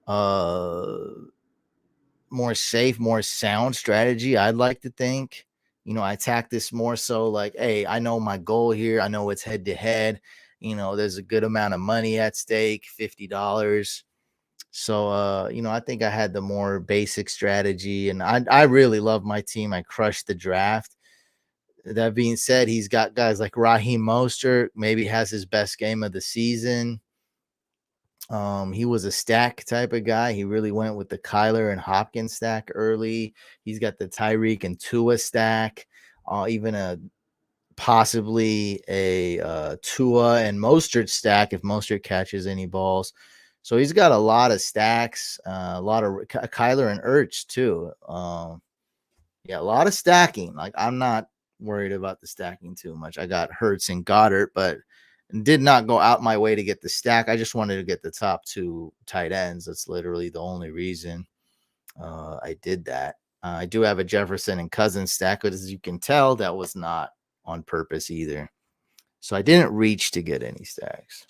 uh, more safe, more sound strategy. I'd like to think, I attack this more so like, hey, I know my goal here. I know it's head to head. There's a good amount of money at stake, $50. So, I think I had the more basic strategy, and I really love my team. I crushed the draft. That being said, he's got guys like Raheem Mostert, maybe has his best game of the season. He was a stack type of guy. He really went with the Kyler and Hopkins stack early. He's got the Tyreek and Tua stack, even a possibly a Tua and Mostert stack if Mostert catches any balls. So he's got a lot of stacks, a lot of Kyler and Ertz too. Yeah, a lot of stacking. Like, I'm not worried about the stacking too much. I got Hurts and Goddard, but did not go out my way to get the stack. I just wanted to get the top two tight ends. That's literally the only reason I did that. I do have a Jefferson and Cousins stack, but as you can tell, that was not on purpose either. So I didn't reach to get any stacks.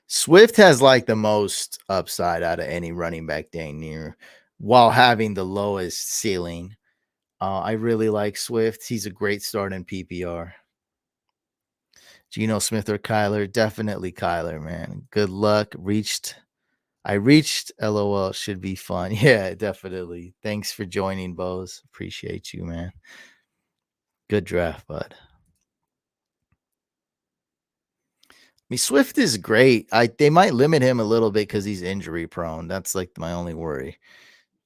Swift has like the most upside out of any running back dang near, while having the lowest ceiling. I really like Swift. He's a great start in PPR. Geno Smith or Kyler? Definitely Kyler, man. Good luck. I reached. LOL. Should be fun. Yeah, definitely. Thanks for joining, Bose. Appreciate you, man. Good draft, bud. I mean, Swift is great. They might limit him a little bit because he's injury prone. That's like my only worry.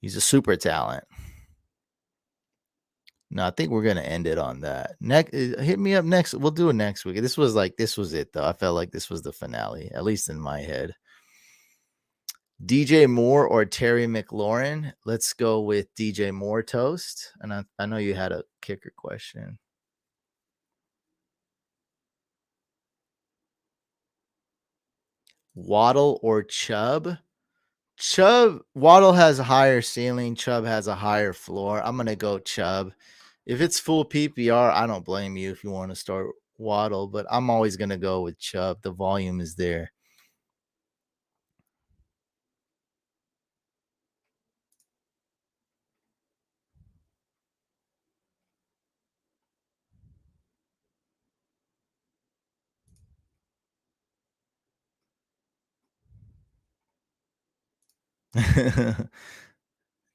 He's a super talent. No, I think we're gonna end it on that. Next, hit me up next. We'll do it next week. This was it though. I felt like this was the finale, at least in my head. DJ Moore or Terry McLaurin? Let's go with DJ Moore toast. And I know you had a kicker question. Waddle or Chubb? Waddle has a higher ceiling. Chubb has a higher floor. I'm gonna go Chubb. If it's full PPR, I don't blame you if you want to start Waddle, but I'm always gonna go with Chubb. The volume is there.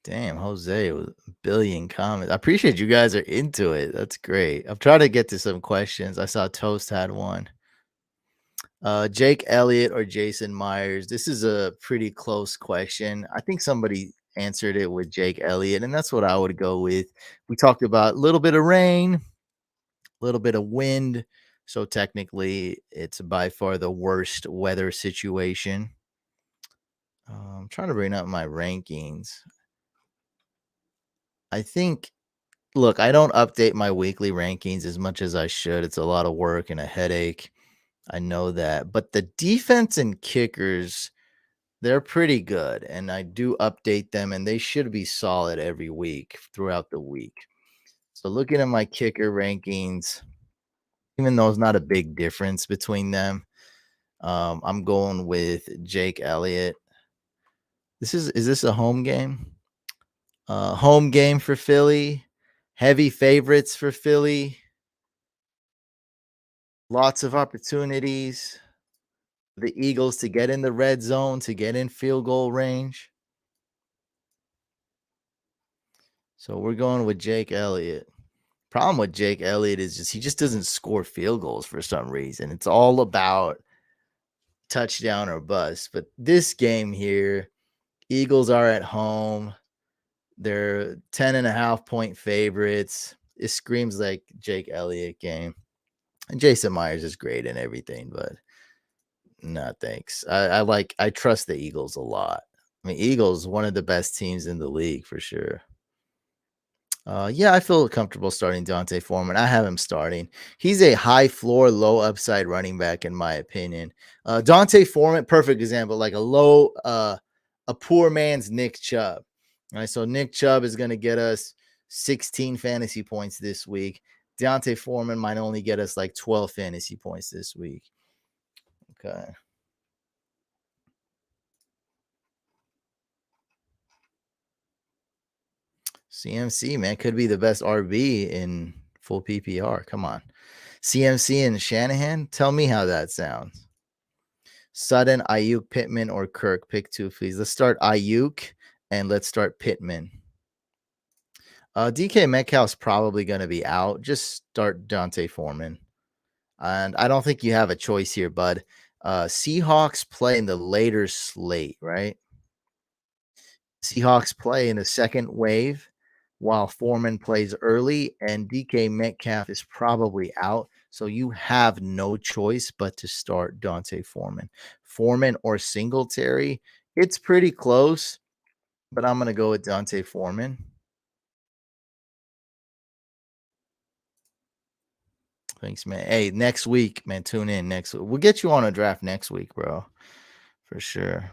Damn, Jose with a billion comments. I appreciate you guys are into it. That's great. I'm trying to get to some questions. I saw Toast had one. Jake Elliott or Jason Myers? This is a pretty close question. I think somebody answered it with Jake Elliott, and that's what I would go with. We talked about a little bit of rain, a little bit of wind. So technically, it's by far the worst weather situation. I'm trying to bring up my rankings. I think, look, I don't update my weekly rankings as much as I should. It's a lot of work and a headache. I know that. But the defense and kickers, they're pretty good, and I do update them, and they should be solid every week throughout the week. So looking at my kicker rankings, even though it's not a big difference between them, I'm going with Jake Elliott. Is this a home game? Home game for Philly. Heavy favorites for Philly. Lots of opportunities. The Eagles to get in the red zone, to get in field goal range. So we're going with Jake Elliott. Problem with Jake Elliott is he just doesn't score field goals for some reason. It's all about touchdown or bust. But this game here, Eagles are at home. They're 10.5 point favorites. It screams like Jake Elliott game. And Jason Myers is great and everything, but no, thanks. I trust the Eagles a lot. I mean, Eagles one of the best teams in the league for sure. Yeah, I feel comfortable starting Dante Foreman. I have him starting. He's a high floor, low upside running back, in my opinion. Dante Foreman, perfect example, like a poor man's Nick Chubb. All right, so Nick Chubb is going to get us 16 fantasy points this week. Dante Foreman might only get us like 12 fantasy points this week. Okay. CMC, man, could be the best RB in full PPR. Come on. CMC and Shanahan, tell me how that sounds. Sutton, Ayuk, Pittman, or Kirk. Pick two, please. Let's start Ayuk and let's start Pittman. DK Metcalf's probably going to be out. Just start Dante Foreman. And I don't think you have a choice here, bud. Seahawks play in the later slate, right? Seahawks play in the second wave while Foreman plays early, and DK Metcalf is probably out. So you have no choice but to start Dante Foreman. Foreman or Singletary, it's pretty close, but I'm going to go with Dante Foreman. Thanks, man. Hey, next week, man, tune in next week. We'll get you on a draft next week, bro, for sure.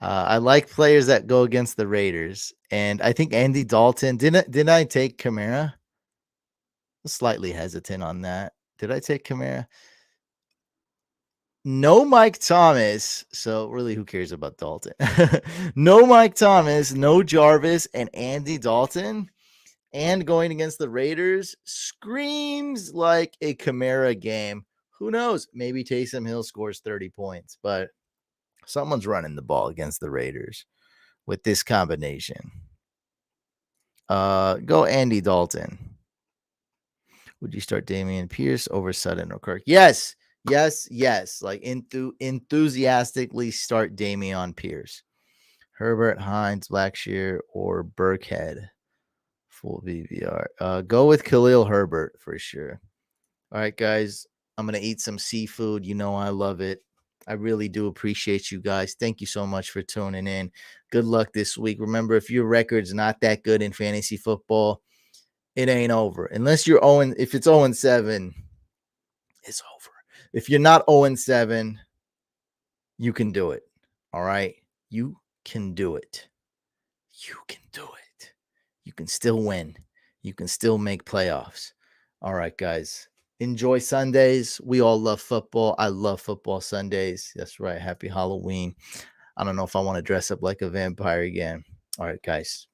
I like players that go against the Raiders, and I think Andy Dalton didn't I take Kamara? Slightly hesitant on that. Did I take Kamara? No Mike Thomas. So really, who cares about Dalton? No Mike Thomas, no Jarvis, and Andy Dalton. And going against the Raiders screams like a Kamara game. Who knows? Maybe Taysom Hill scores 30 points, but someone's running the ball against the Raiders with this combination. Go Andy Dalton. Would you start Damian Pierce over Sutton or Kirk? Yes. Like enthusiastically start Damian Pierce. Herbert, Hines, Blackshear, or Burkhead. Full VBR. Go with Khalil Herbert for sure. All right, guys. I'm gonna eat some seafood. You know I love it. I really do appreciate you guys. Thank you so much for tuning in. Good luck this week. Remember, if your record's not that good in fantasy football, it ain't over. Unless you're 0, if it's 0-7, it's over. If you're not 0-7, you can do it. All right. You can do it. You can do it. You can still win. You can still make playoffs. All right, guys. Enjoy Sundays. We all love football. I love football Sundays. That's right. Happy Halloween. I don't know if I want to dress up like a vampire again. All right, guys.